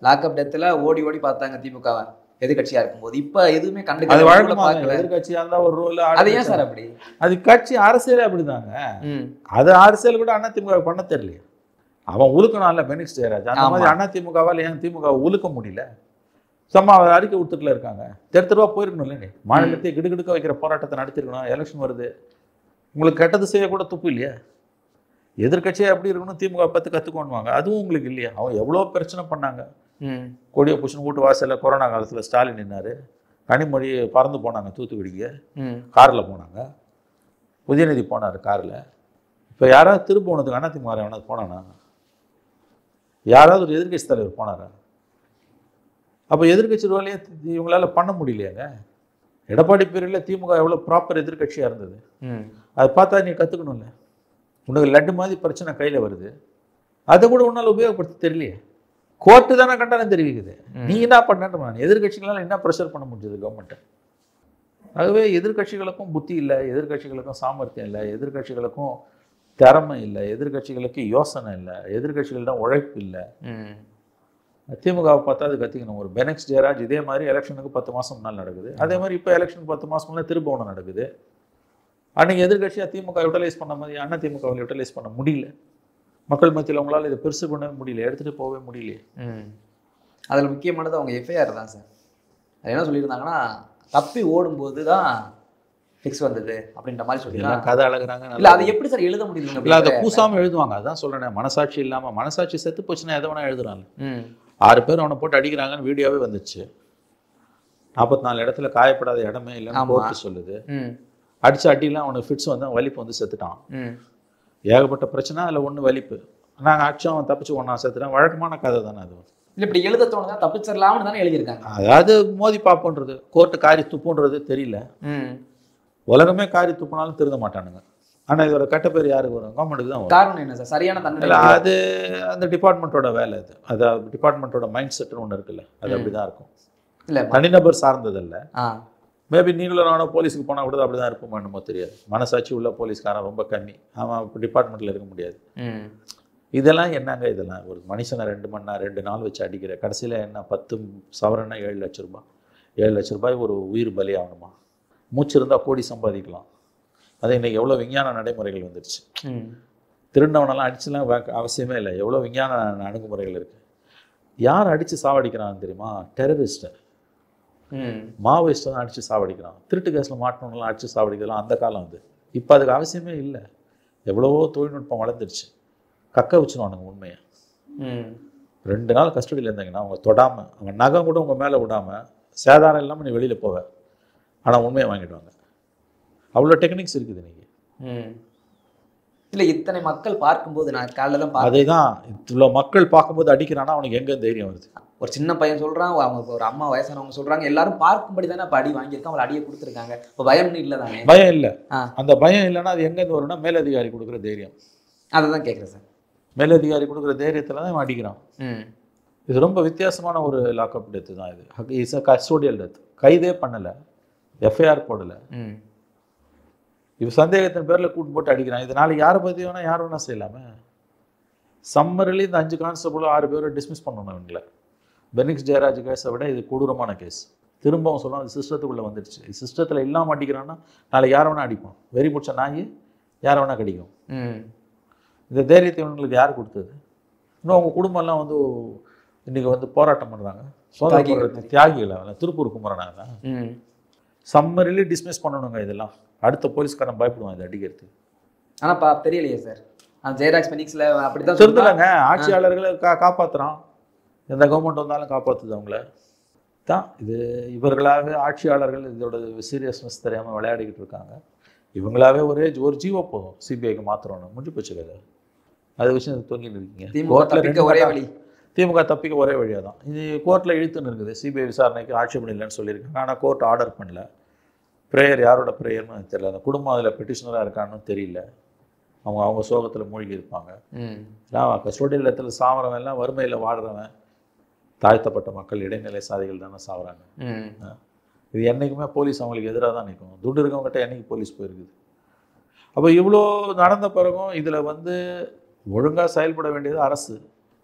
லாக்அப் டெத்தில் ஓடி ஓடி பார்த்தாங்க திமுகவை எதிர்கட்சியாக இருக்கும்போது. இப்போ எதுவுமே அது வழக்கமாக எதிர்கட்சியாக இருந்தால் ஒரு ரோல். அது ஏன் சார் அப்படி? அது கட்சி அரசியலே அப்படிதாங்க. அது அரசியல் கூட அதிமுக பண்ண தெரியலையே. அவன் உழுக்கணும்ல பெனிக்ஸ் ஜெயராஜ். அந்த மாதிரி அதிமுகவால் ஏன் திமுக உழுக்க முடியல? சும்மா அவர் அறிக்கை கொடுத்துட்டுல இருக்காங்க. தெருவா போயிருக்கணும் இல்லை, நீ மாநிலத்தை கிடுகிடுக்க வைக்கிற போராட்டத்தை நடத்திருக்கணும். எலெக்ஷன் வருது, உங்களுக்கு கெட்டது செய்ய கூட துப்பு இல்லையா? எதிர்கட்சியாக எப்படி இருக்கணும் திமுக பற்றி கற்றுக்கொண்டுவாங்க, அதுவும் உங்களுக்கு இல்லையா? அவங்க எவ்வளோ பிரச்சனை பண்ணாங்க. கொடியை புஷன் வீட்டு வாசலில் கொரோனா காலத்தில் ஸ்டாலின் நின்னார், கனிமொழி பறந்து போனாங்க தூத்துக்குடிக்கு, காரில் போனாங்க, உதயநிதி போனார் காரில். இப்போ யாராவது திருப்போணத்துக்கு அதிமுக எவனாவது போனானா? யாராவது ஒரு எதிர்கட்சி தலைவர் போனாரா? அப்போ எதிர்கட்சி ரோலையே இவங்களால பண்ண முடியலையாங்க. எடப்பாடி பேரில் திமுக எவ்வளோ ப்ராப்பர் எதிர்கட்சியாக இருந்தது, அதை பார்த்தா நீ கற்றுக்கணும்ல. உனக்கு லட்டு மாதிரி பிரச்சனை கையில் வருது, அதை கூட உன்னால் உபயோகப்படுத்த தெரியலையே. கோர்ட்டு தானே கண்டனம் தெரிவிக்குது, நீ என்ன பண்ண? எதிர்கட்சிகளால் என்ன ப்ரெஷர் பண்ண முடிஞ்சது கவர்மெண்ட்டை? ஆகவே எதிர்கட்சிகளுக்கும் புத்தி இல்லை, எதிர்கட்சிகளுக்கும் சாமர்த்தியம் இல்லை, எதிர்கட்சிகளுக்கும் திறமை இல்லை, எதிர்கட்சிகளுக்கு யோசனை இல்லை, எதிர்கட்சிகளிடம் உழைப்பு இல்லை. திமுகவை பார்த்தா அது கத்திக்கணும். ஒரு பெனிக்ஸ் ஜெயராஜ் இதே மாதிரி எலெக்ஷனுக்கு 10 மாதம் முன்னால் நடக்குது, அதே மாதிரி இப்போ எலெக்ஷனுக்கு 10 மாதம் முன்னாள் திருப்பவனம் நடக்குது. அன்றைக்கி எதிர்கட்சியாக திமுக யூட்டிலைஸ் பண்ண மாதிரி அதிமுகவில் யூட்டிலைஸ் பண்ண முடியல. மக்கள் மத்தியில் அவங்களால இதை பெருசு பண்ணவே முடியல, எடுத்துகிட்டு போகவே முடியலையே. அதில் முக்கியமானது அவங்க எஃப்ஐஆர் தான் சார். அது என்ன சொல்லியிருந்தாங்கன்னா, தப்பி ஓடும்போது தான் ஃபிக்ஸ் வந்தது அப்படின்ற மாதிரி சொல்லிடலாம். கதை அழகுறாங்க. இல்லை, அதை எப்படி சார் எழுத முடியுது? இல்லை, அதை பூசாமல் எழுதுவாங்க. அதான் சொல்கிறேன், மனசாட்சி இல்லாமல். மனசாட்சி செத்து போச்சுன்னா எதை வேணா எழுதுறாங்க. 6 பேர் அவனை போட்டு அடிக்கிறாங்கன்னு வீடியோவே வந்துச்சு. 44 இடத்துல காயப்படாத இடமே இல்லைன்னு கோர்ட்டு சொல்லுது. அடிச்ச அடிலாம் அவனுக்கு ஃபிட்ஸ் வந்து வலிப்பு வந்து செத்துட்டான். ஏகப்பட்ட பிரச்சனை, அதில் ஒன்று வலிப்பு. நாங்கள் அடிச்சோம், அவன் தப்பிச்சு ஒன்றா செத்துட்டான். வழக்கமான கதை தானே அது. இல்லை, இப்படி எழுத தோணுதான் தப்பிச்சிடலாம்னு தானே எழுதியிருக்காங்க. அதாவது மோதி பார்ப்போன்றது, கோர்ட்டு காரி துப்புன்றது தெரியல. உலகமே காரி துப்புனாலும் திருந்த மாட்டானுங்க. ஆனால் இதோட கட்ட பேர் யாருக்கு வரும்? கவர்மெண்ட்டுக்கு தான் வரும். காரணம் என்ன சார்? சரியான தண்டனை அது அந்த டிபார்ட்மெண்ட்டோட வேலை. அது டிபார்ட்மெண்ட்டோட மைண்ட் செட்டுன்னு ஒன்று இருக்குல்ல, அது அப்படி தான் இருக்கும். இல்லை, தனிநபர் சார்ந்ததில்லை. மேபி நீங்களும் நானும் போலீஸுக்கு போனால் கூட அப்படி தான் இருப்போமா என்னமோ தெரியாது. மனசாட்சி உள்ள போலீஸ்காரன் ரொம்ப கம்மி, அவன் இப்போ டிபார்ட்மெண்ட்டில் இருக்க முடியாது. இதெல்லாம் என்னங்க? இதெல்லாம் ஒரு மனுஷனை 2 மணி நேரம் 2 நாள் வச்சு அடிக்கிற, கடைசியில் என்ன 10 சவரன்னா 7 லட்ச ரூபாய். 7 லட்ச ரூபாய் ஒரு உயிர் பலி ஆகணுமா? மூச்சு இருந்தால் கோடி சம்பாதிக்கலாம். அது இன்றைக்கி எவ்வளோ விஞ்ஞான நடைமுறைகள் வந்துடுச்சு. திருநவனெல்லாம் அடிச்சுலாம் அவசியமே இல்லை. எவ்வளோ விஞ்ஞான அணுகுமுறைகள் இருக்குது. யார் அடித்து சாவடிக்கிறான்னு தெரியுமா? டெரரிஸ்ட்டை, மாவோயிஸ்ட்டை தான் அடித்து சாவடிக்கிறான். திருட்டு கேஸில் மாட்டினவங்களாம் அடித்து சாவடிக்கலாம். அந்த காலம் அது. இப்போ அதுக்கு அவசியமே இல்லை. எவ்வளவோ தொழில்நுட்பம் வளர்ந்துருச்சு. கக்க வச்சுருவானுங்க உண்மையை. 2 நாள் கஸ்டடியில் இருந்தீங்கன்னா அவங்க தொடாமல், அவங்க நகம் கூட உங்கள் மேலே விடாமல், சேதாரம் இல்லாமல் நீ வெளியில் போவ. ஆனால் உண்மையை வாங்கிடுவாங்க. அவ்வளோ டெக்னிக்ஸ் இருக்குது இன்றைக்கி. இல்லை, இத்தனை மக்கள் பார்க்கும்போது நான் காலையில் தான் அதே தான், இவ்வளோ மக்கள் பார்க்கும்போது அடிக்கிறான்னா அவனுக்கு எங்கே தைரியம் வருது? ஒரு சின்ன பையன் சொல்கிறான், அவங்க ஒரு அம்மா வயசானவங்க சொல்கிறாங்க, எல்லாரும் பார்க்கும்படி தானே இப்போ அடி வாங்கியிருக்காங்க, அவங்களை அடியை கொடுத்துருக்காங்க. இப்போ பயம்னு இல்லை தானே? பயம் இல்லை. அந்த பயம் இல்லைன்னா அது எங்கேருந்து வரும்னா மேலதிகாரி கொடுக்குற தைரியம். அதை தான் கேட்குறேன் சார். மேலதிகாரி கொடுக்குற தைரியத்தில் தான் இவன் அடிக்கிறான். இது ரொம்ப வித்தியாசமான ஒரு லாக்அப் டெத்து தான் இது. It's a custodial death. கைதே பண்ணலை, எஃப்ஐஆர் போடலை. இப்போ சந்தேகத்தின் பேரில் கூட்டு போட்டு அடிக்கிறான். இதனால யாரை பற்றி வேணால் யார் வேணால் செய்யலாமே. சம்மரில் இந்த 5 கான்ஸ்டபிளும் 6 பேரும் டிஸ்மிஸ் பண்ணணும் இவங்களை. பெனிக்ஸ் ஜெயராஜ் கேஸை விட இது கொடூரமான கேஸ். திரும்பவும் சொல்லலாம், அது சிஸ்டத்துக்குள்ளே வந்துடுச்சு. சிஸ்டத்தில் இல்லாமல் அடிக்கிறான்னா நாளைக்கு யாரை வேணால் அடிப்போம். வெறி பிடிச்ச நாய் யாரை வேணால் கடிக்கும். இந்த தைரியத்தை இவங்களுக்கு யார் கொடுத்தது? இன்னும் அவங்க குடும்பம்லாம் வந்து இன்றைக்கி வந்து போராட்டம் பண்ணுறாங்க. சுதந்திர தியாகிகளை திருப்பூர் குமரனாங்க. சம்மரிலே டிஸ்மிஸ் பண்ணணுங்க. இதெல்லாம் அடுத்த போலீஸ்காரன் பயப்படுவான் இதை அடிக்கிறதுக்கு. ஆனால் தெரியலையே சார், ஜெயராஜ் பெனிக்ஸில் அப்படி தான் தெரிஞ்சுலங்க. ஆட்சியாளர்களை காப்பாற்றுறான். எந்த கவர்மெண்ட் வந்தாலும் காப்பாற்றுது அவங்கள தான். இது இவர்களாகவே ஆட்சியாளர்கள் இதோட சீரியஸ்னஸ் தெரியாமல் விளையாடிக்கிட்டு இருக்காங்க. இவங்களாவே ஒரு ஜீவோ போதும் சிபிஐக்கு மாத்திரம்னு முடிஞ்சு போச்சு கதை. அது விஷயம் தொங்கிட்டு இருக்கீங்க. திமுக தப்பிக்க ஒரே வழியாக தான் இது கோர்ட்டில் இழுத்துன்னு இருக்குது. சிபிஐ விசாரணைக்கு ஆட்சேபணம் இல்லைன்னு சொல்லியிருக்காங்க. ஆனால் கோர்ட் ஆர்டர் பண்ணல. ப்ரேயர் யாரோட ப்ரேயர்னு தெரியல. அந்த குடும்பம் அதில் பெட்டிஷனராக இருக்கான்னு தெரியல. அவங்க அவங்க சோகத்தில் மூழ்கி இருப்பாங்க. ம். கஸ்டோடியல் இடத்துல சாவறவன் எல்லாம் வறுமையில் வாடுறவன், தாழ்த்தப்பட்ட மக்கள், இடைநிலை சாதிகள் தானே சாவறாங்க. ம். இது என்றைக்குமே போலீஸ் அவங்களுக்கு எதிராக தான் நிற்கும். துட்டு இருக்கவங்ககிட்ட என்றைக்கு போலீஸ் போயிருக்குது? அப்போ இவ்வளோ நடந்த பிறகும் இதில் வந்து ஒழுங்காக செயல்பட வேண்டியது அரசு.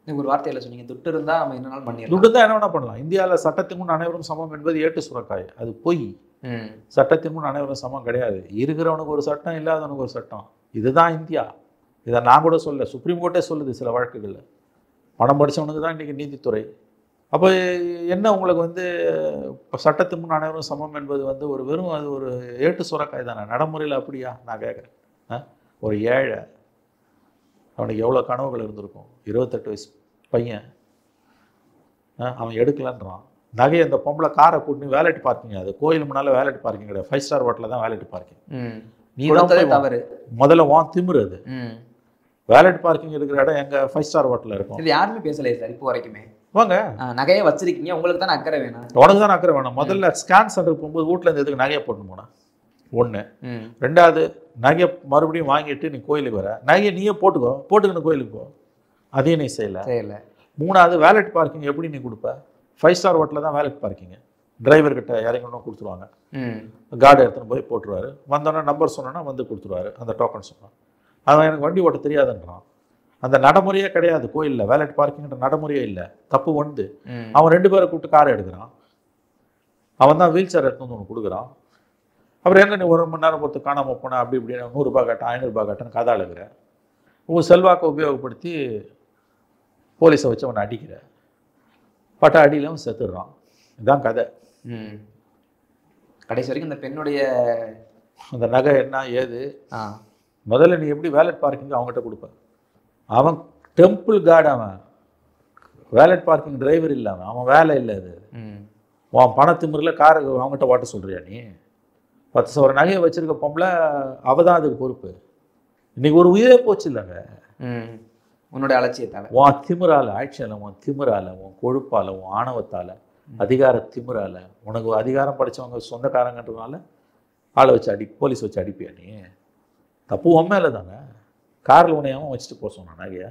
நீங்க ஒரு வார்த்தையில சொன்னீங்க, துட்டு இருந்தா நம்ம என்னனாலும் பண்ணிடலாம். துட்டு தான் என்ன வேணா பண்ணலாம். இந்தியாவில் சட்டத்தின் முன் அனைவரும் சமம் என்பது ஏட்டு சுரக்காய். அது பொய். ம். சட்டத்தின் முன் அனைவரும் சமம் கிடையாது. இருக்கிறவனுக்கு ஒரு சட்டம், இல்லாதவனுக்கு ஒரு சட்டம். இதுதான் இந்தியா. இதை நான் கூட சொல்ல, சுப்ரீம் கோர்ட்டே சொல்லுது சில வழக்குகளில். பணம் படித்தவனுக்கு தான் இன்றைக்கி நீதித்துறை. அப்போ என்ன உங்களுக்கு வந்து இப்போ சட்டத்தின் முன் அனைவரும் சமம் என்பது வந்து ஒரு வெறும் அது ஒரு ஏட்டு சுரக்காய் தானே? நடைமுறையில் அப்படியா நான் கேட்குறேன். ஒரு ஏழை, அவனுக்கு எவ்வளோ கனவுகள் இருந்திருக்கும். 28 வயசு பையன், அவன் எடுக்கலன்றான். நகை அந்த பொம்பளை காரை கூட்டினு வேலட் பார்க்கிங், அது கோயில் முன்னால் வேலட் பார்க்கிங் கிடையாது, 5 ஸ்டார் ஹோட்டலில் தான் வேலட் பார்க்கிங். நீ தான் தவறு. முதல்ல திமிரு அது. வேலட் பார்க்கிங் இருக்கிற இடம் எங்கள் 5 ஸ்டார் ஹோட்டலில் இருக்கும். இது யாருமே பேசலையே சார் இப்போ வரைக்குமே. வாங்க, நகையை வச்சிருக்கீங்க, உங்களுக்கு தானே அக்கறை வேணும். உனக்கு தானே அக்கறை வேணும். முதல்ல ஸ்கேன் சென்டருக்கு போகும்போது வீட்டில் இருந்து எதுக்கு நகையை போட்டு போனா? ஒன்று. ரெண்டாவது, நகையை மறுபடியும் வாங்கிட்டு நீ கோயிலுக்கு வர, நகையை நீயே போட்டுக்கணும் கோயிலுக்கு போ. அதையும் நீ செய்யலை. மூணாவது, வேலட் பார்க்கிங் எப்படி நீ கொடுப்ப? 5 ஸ்டார் ஹோட்டலில் தான் வேலட் பார்க்கிங்க. டிரைவர்கிட்ட இறங்கணும் கொடுத்துருவாங்க. கார்டு எடுத்துன்னு போய் போட்டுருவாரு. வந்தோன்னா நம்பர் சொன்னோன்னா வந்து கொடுத்துருவாரு அந்த டோக்கன் சொன்னான். அவன் எனக்கு வண்டி ஓட்ட தெரியாதுன்றான். அந்த நடைமுறையே கிடையாது கோயிலில். வேலட் பார்க்கிங்கிற நடைமுறையே இல்லை. தப்பு ஒன்று. அவன் 2 பேரை கூப்பிட்டு காரை எடுக்கிறான். அவன் தான் வீல் சேர் எடுத்து வந்து ஒன்று கொடுக்குறான். அப்புறம் எங்கே நீ 1 மணி நேரம் பொறுத்து காணாமல் போனால் அப்படி இப்படின்னு 100 ரூபாய் கட்டேன் 500 ரூபாய் கட்டேன்னு கதை அழுகிற. உங்கள் செல்வாக்கை உபயோகப்படுத்தி போலீஸை வச்சு அவனை அடிக்கிற. பட்ட அடியில் அவன் செத்துடுறான். இதுதான் கதை. கடைசி வரைக்கும் இந்த பெண்ணுடைய அந்த நகை என்ன ஏது முதல்ல நீ எப்படி வேலட் பார்க்கிங் அவங்ககிட்ட கொடுப்ப? அவன் டெம்பிள் கார்டு, அவன் வேலட் பார்க்கிங் டிரைவர் இல்லை, அவன் வேலை இல்லை. அது உன் பணத்திமிரில் காரை அவங்ககிட்ட ஓட்ட சொல்கிறியா நீ? 10 சவர நகையை வச்சிருக்க பொம்பளை அவள் தான் அதுக்கு பொறுப்பு. இன்னைக்கு ஒரு உயிரே போச்சு இல்லைங்க உன்னுடைய அலட்சியத்தால், உன் திமிரால, ஆட்சியால், உன் திமிரால, உன் கொழுப்பால், உன் ஆணவத்தால், அதிகார திமிரால. உனக்கு அதிகாரம் படித்தவங்க சொந்தக்காரங்கன்றதுனால ஆளை வச்சு போலீஸ் வச்சு அடிப்பியா நீ? தப்பு உன் மேலே தானே. காரில் உன்னையாவும் வச்சுட்டு போக சொன்னான் நகையை.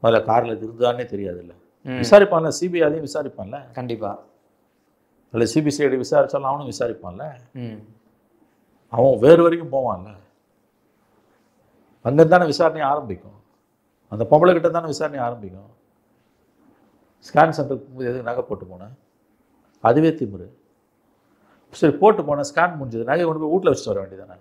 முதல்ல காரில் இருந்தானே தெரியாதுல்ல. விசாரிப்பான்ல, சிபிஐ அதையும் விசாரிப்பான்ல. கண்டிப்பாக. அதில் சிபிசிஐடி விசாரித்தாலும் அவனும் விசாரிப்பான்ல. அவன் வேறு வரைக்கும் போவான்ல. அங்கே தானே விசாரணை ஆரம்பிக்கும். அந்த பொம்பளை கிட்ட தானே விசாரணை ஆரம்பிக்கும். ஸ்கேன் சென்டருக்கு போகும்போது எதுக்கு நகை போட்டு போனேன்? அதுவே திமிரு. சரி, போட்டு போனேன், ஸ்கேன் முடிஞ்சது, நகையை கொண்டு போய் வீட்டில் வச்சுட்டு வர வேண்டியதானே?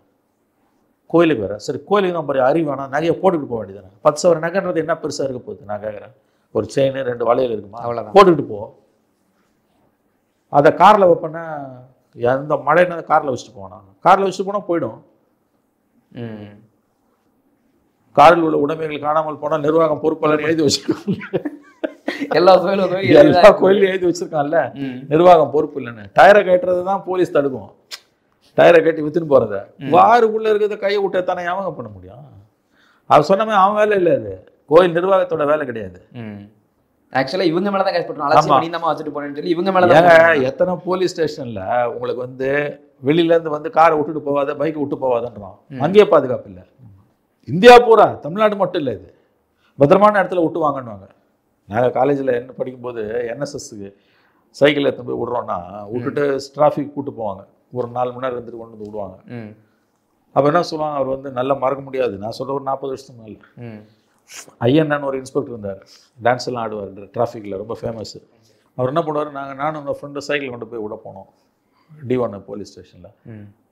கோயிலுக்கு வர, சரி கோயிலுக்கு தான் பாரு, அறிவு வேணாம், நகையை போட்டுக்கிட்டு போக வேண்டியதானே? 10 சவர நகைன்றது என்ன பெருசாக இருக்க போகுது? நான் கேட்குறேன். ஒரு செயின் 2 வளையல் இருக்குமா? அவ்வளோதான். போட்டுக்கிட்டு போ. அதை காரில் வைப்பேன்னா எந்த மழைன்னா காரில் வச்சுட்டு போனான். காரில் வச்சுட்டு போனால் போயிடும். காரில் உள்ள உடைமைகள் காணாமல் போனால் நிர்வாகம் பொறுப்பாளர் எழுதி வச்சிருக்காங்க. எல்லா கோயிலும் எழுதி வச்சிருக்கான்ல, நிர்வாகம் பொறுப்பு இல்லைன்னு. டயரை கட்டுறது தான் போலீஸ் தடுக்கும். டயரை கட்டி வித்துன்னு போகிறத வாருக்குள்ளே இருக்கிறத கையை விட்டு தானே அவங்க பண்ண முடியும்? அவன் சொன்னமே அவன் வேலை இல்லை, அது கோயில் நிர்வாகத்தோட வேலை கிடையாது. ஆக்சுவலாக இவங்க மேலே தான் கேஸ் போட்டுருவாங்க. வச்சுட்டு போனேன்னு சொல்லி இவங்க மேலே தான். எத்தனை போலீஸ் ஸ்டேஷனில் உங்களுக்கு வந்து வெளியிலேருந்து வந்து காரை விட்டுட்டு போவாத, பைக்கை விட்டு போவாதன்றான். அங்கேயே பாதுகாப்பு இல்லை. இந்தியா பூரா, தமிழ்நாடு மட்டும் இல்லை, இது பத்திரமான இடத்துல விட்டு வாங்கன்னுவாங்க. நாங்கள் காலேஜில் என்ன படிக்கும்போது என்எஸ்எஸ்க்கு சைக்கிள் எடுத்து போய் விடுறோன்னா விட்டுட்டு டிராஃபிக் கூப்பிட்டு போவாங்க. ஒரு 4 மணி நேரம் இருந்துட்டு கொண்டு வந்து விடுவாங்க. அப்போ என்ன சொல்லுவாங்க, அவர் வந்து நல்லா மறக்க முடியாது. நான் சொல்ல ஒரு 40 வருஷத்துக்கு மேலே ஐயன்னு ஒரு இன்ஸ்பெக்டர் இருந்தார். டான்ஸ் எல்லாம் ஆடுவார் டிராஃபிக்கில், ரொம்ப ஃபேமஸ். அவர் என்ன பண்ணுவார், நானும் என்னோட ஃப்ரெண்டு சைக்கிள் கொண்டு போய் விட போனோம் D1 போலீஸ் ஸ்டேஷனில்.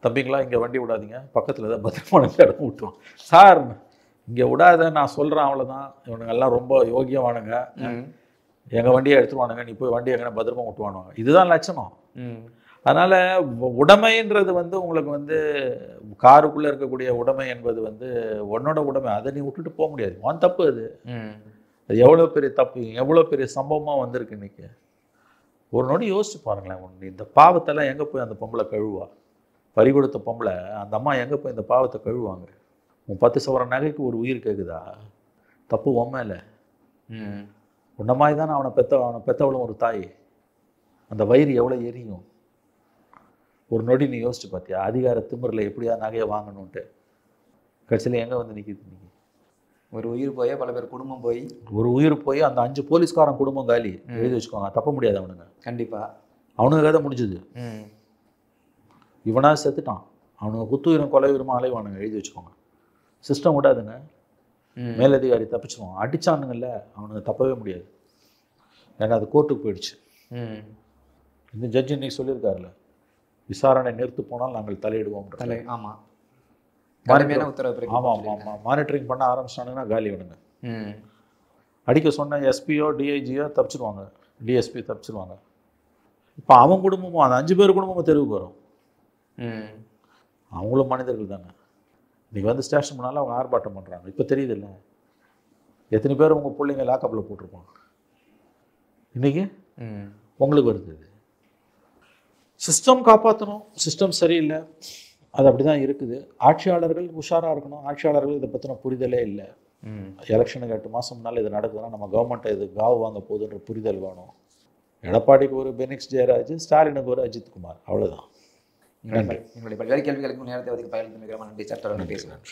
தம்பிங்களா, இங்கே வண்டி விடாதீங்க, பக்கத்தில் தான் பத்திரமான இடம் விட்டுருவோம். சார் இங்கே விடாத, நான் சொல்கிறேன், அவ்வளோதான். இவனுங்கெல்லாம் ரொம்ப யோகியமானுங்க, எங்கள் வண்டியை எடுத்துருவானுங்க, நீ போய் வண்டியை எங்கன்னா பத்திரமா விட்டுவானுங்க. இதுதான் லட்சணம். அதனால் உடைமைன்றது வந்து உங்களுக்கு வந்து காருக்குள்ளே இருக்கக்கூடிய உடைமை என்பது வந்து உன்னோட உடைமை. அதை நீ விட்டுட்டு போக முடியாது. உன் தப்பு அது. அது எவ்வளோ பெரிய தப்பு, எவ்வளோ பெரிய சம்பவமாக வந்திருக்கு இன்னைக்கு. ஒரு நொடி யோசிச்சு பாருங்களேன். இந்த பாவத்தெல்லாம் எங்கே போய் அந்த பொம்பளை கழுவா? பறி கொடுத்த பொம்பளை அந்த அம்மா எங்கே போய் இந்த பாவத்தை கழுவுவாங்க? உன் 10 சவர நகைக்கு ஒரு உயிர் கேட்குதா? தப்பு உன் மேலே. உன்ன மாதிரி தானே அவனை பெத்தவளும் ஒரு தாய். அந்த வயிறு எவ்வளோ எரியும்? ஒரு நொடி நீ யோசிச்சு பார்த்தியா? அதிகார திமிரில் எப்படியா நகையை வாங்கணுன்ட்டு கடைசியில் எங்கே வந்து நிற்கிது? ஒரு உயிர் போய் பல பேர் குடும்பம் போய் ஒரு உயிர் போய் அந்த 5 போலீஸ்காரன் குடும்பம் காலி. எழுதி வச்சுக்கோங்க, தப்ப முடியாது அவனுங்க. கண்டிப்பா. அவனுங்க கதை முடிஞ்சுது. இவனா செத்துட்டான், அவனுங்க குத்துயிரும் கொலை உயிரமா அலைவானுங்க. எழுதி வச்சுக்கோங்க. சிஸ்டம் விடாதுங்க. மேலதிகாரி தப்பிச்சிருவான். அடிச்சானுங்கல்ல, அவனுங்க தப்பவே முடியாது. ஏன்னா அது கோர்ட்டுக்கு போயிடுச்சு. இந்த ஜட்ஜ் இன்னைக்கு சொல்லியிருக்காருல்ல, விசாரணை நிறுத்து போனால் நாங்கள் தலையிடுவோம். ஆமா, மானிட்டரிங் பண்ண ஆரம்பிச்சானுங்கன்னா காலி வேணுங்க. அடிக்க சொன்ன எஸ்பியோ டிஐஜியோ தப்பிச்சிருவாங்க, டிஎஸ்பி தப்பிச்சிருவாங்க. இப்போ அவன் குடும்பமும் அந்த 5 பேர் குடும்பமும் தெருவுக்கு வரும். அவங்களும் மனிதர்கள் தானே. இன்னைக்கு வந்து ஸ்டேஷன் பண்ணாலும் அவங்க ஆர்ப்பாட்டம் பண்ணுறாங்க. இப்போ தெரியுது இல்லை, எத்தனை பேர் உங்கள் பிள்ளைங்க லாக்கப்பில் போட்டிருப்பாங்க. இன்னைக்கு உங்களுக்கு வருது. சிஸ்டம் காப்பாற்றணும். சிஸ்டம் சரியில்லை, அது அப்படி தான் இருக்குது. ஆட்சியாளர்கள் உஷாராக இருக்கணும். ஆட்சியாளர்கள் இதை பற்றின புரிதலே இல்லை. எலெக்ஷனுக்கு 8 மாதம் முன்னால் இது நடக்குதுன்னா நம்ம கவர்மெண்ட்டை இது காவு வாங்க போகுதுன்ற புரிதல் வேணும். எடப்பாடிக்கு ஒரு பெனிக்ஸ் ஜெயராஜ், ஸ்டாலினுக்கு ஒரு அஜித் குமார், அவ்வளோதான். எங்களுடைய பல்வேறு கேள்விகளுக்கு நேரத்தை ஒதுக்கி பகிர்ந்து மிகவும் நன்றி சார். தொடர்ந்து பேசுகிறேன்.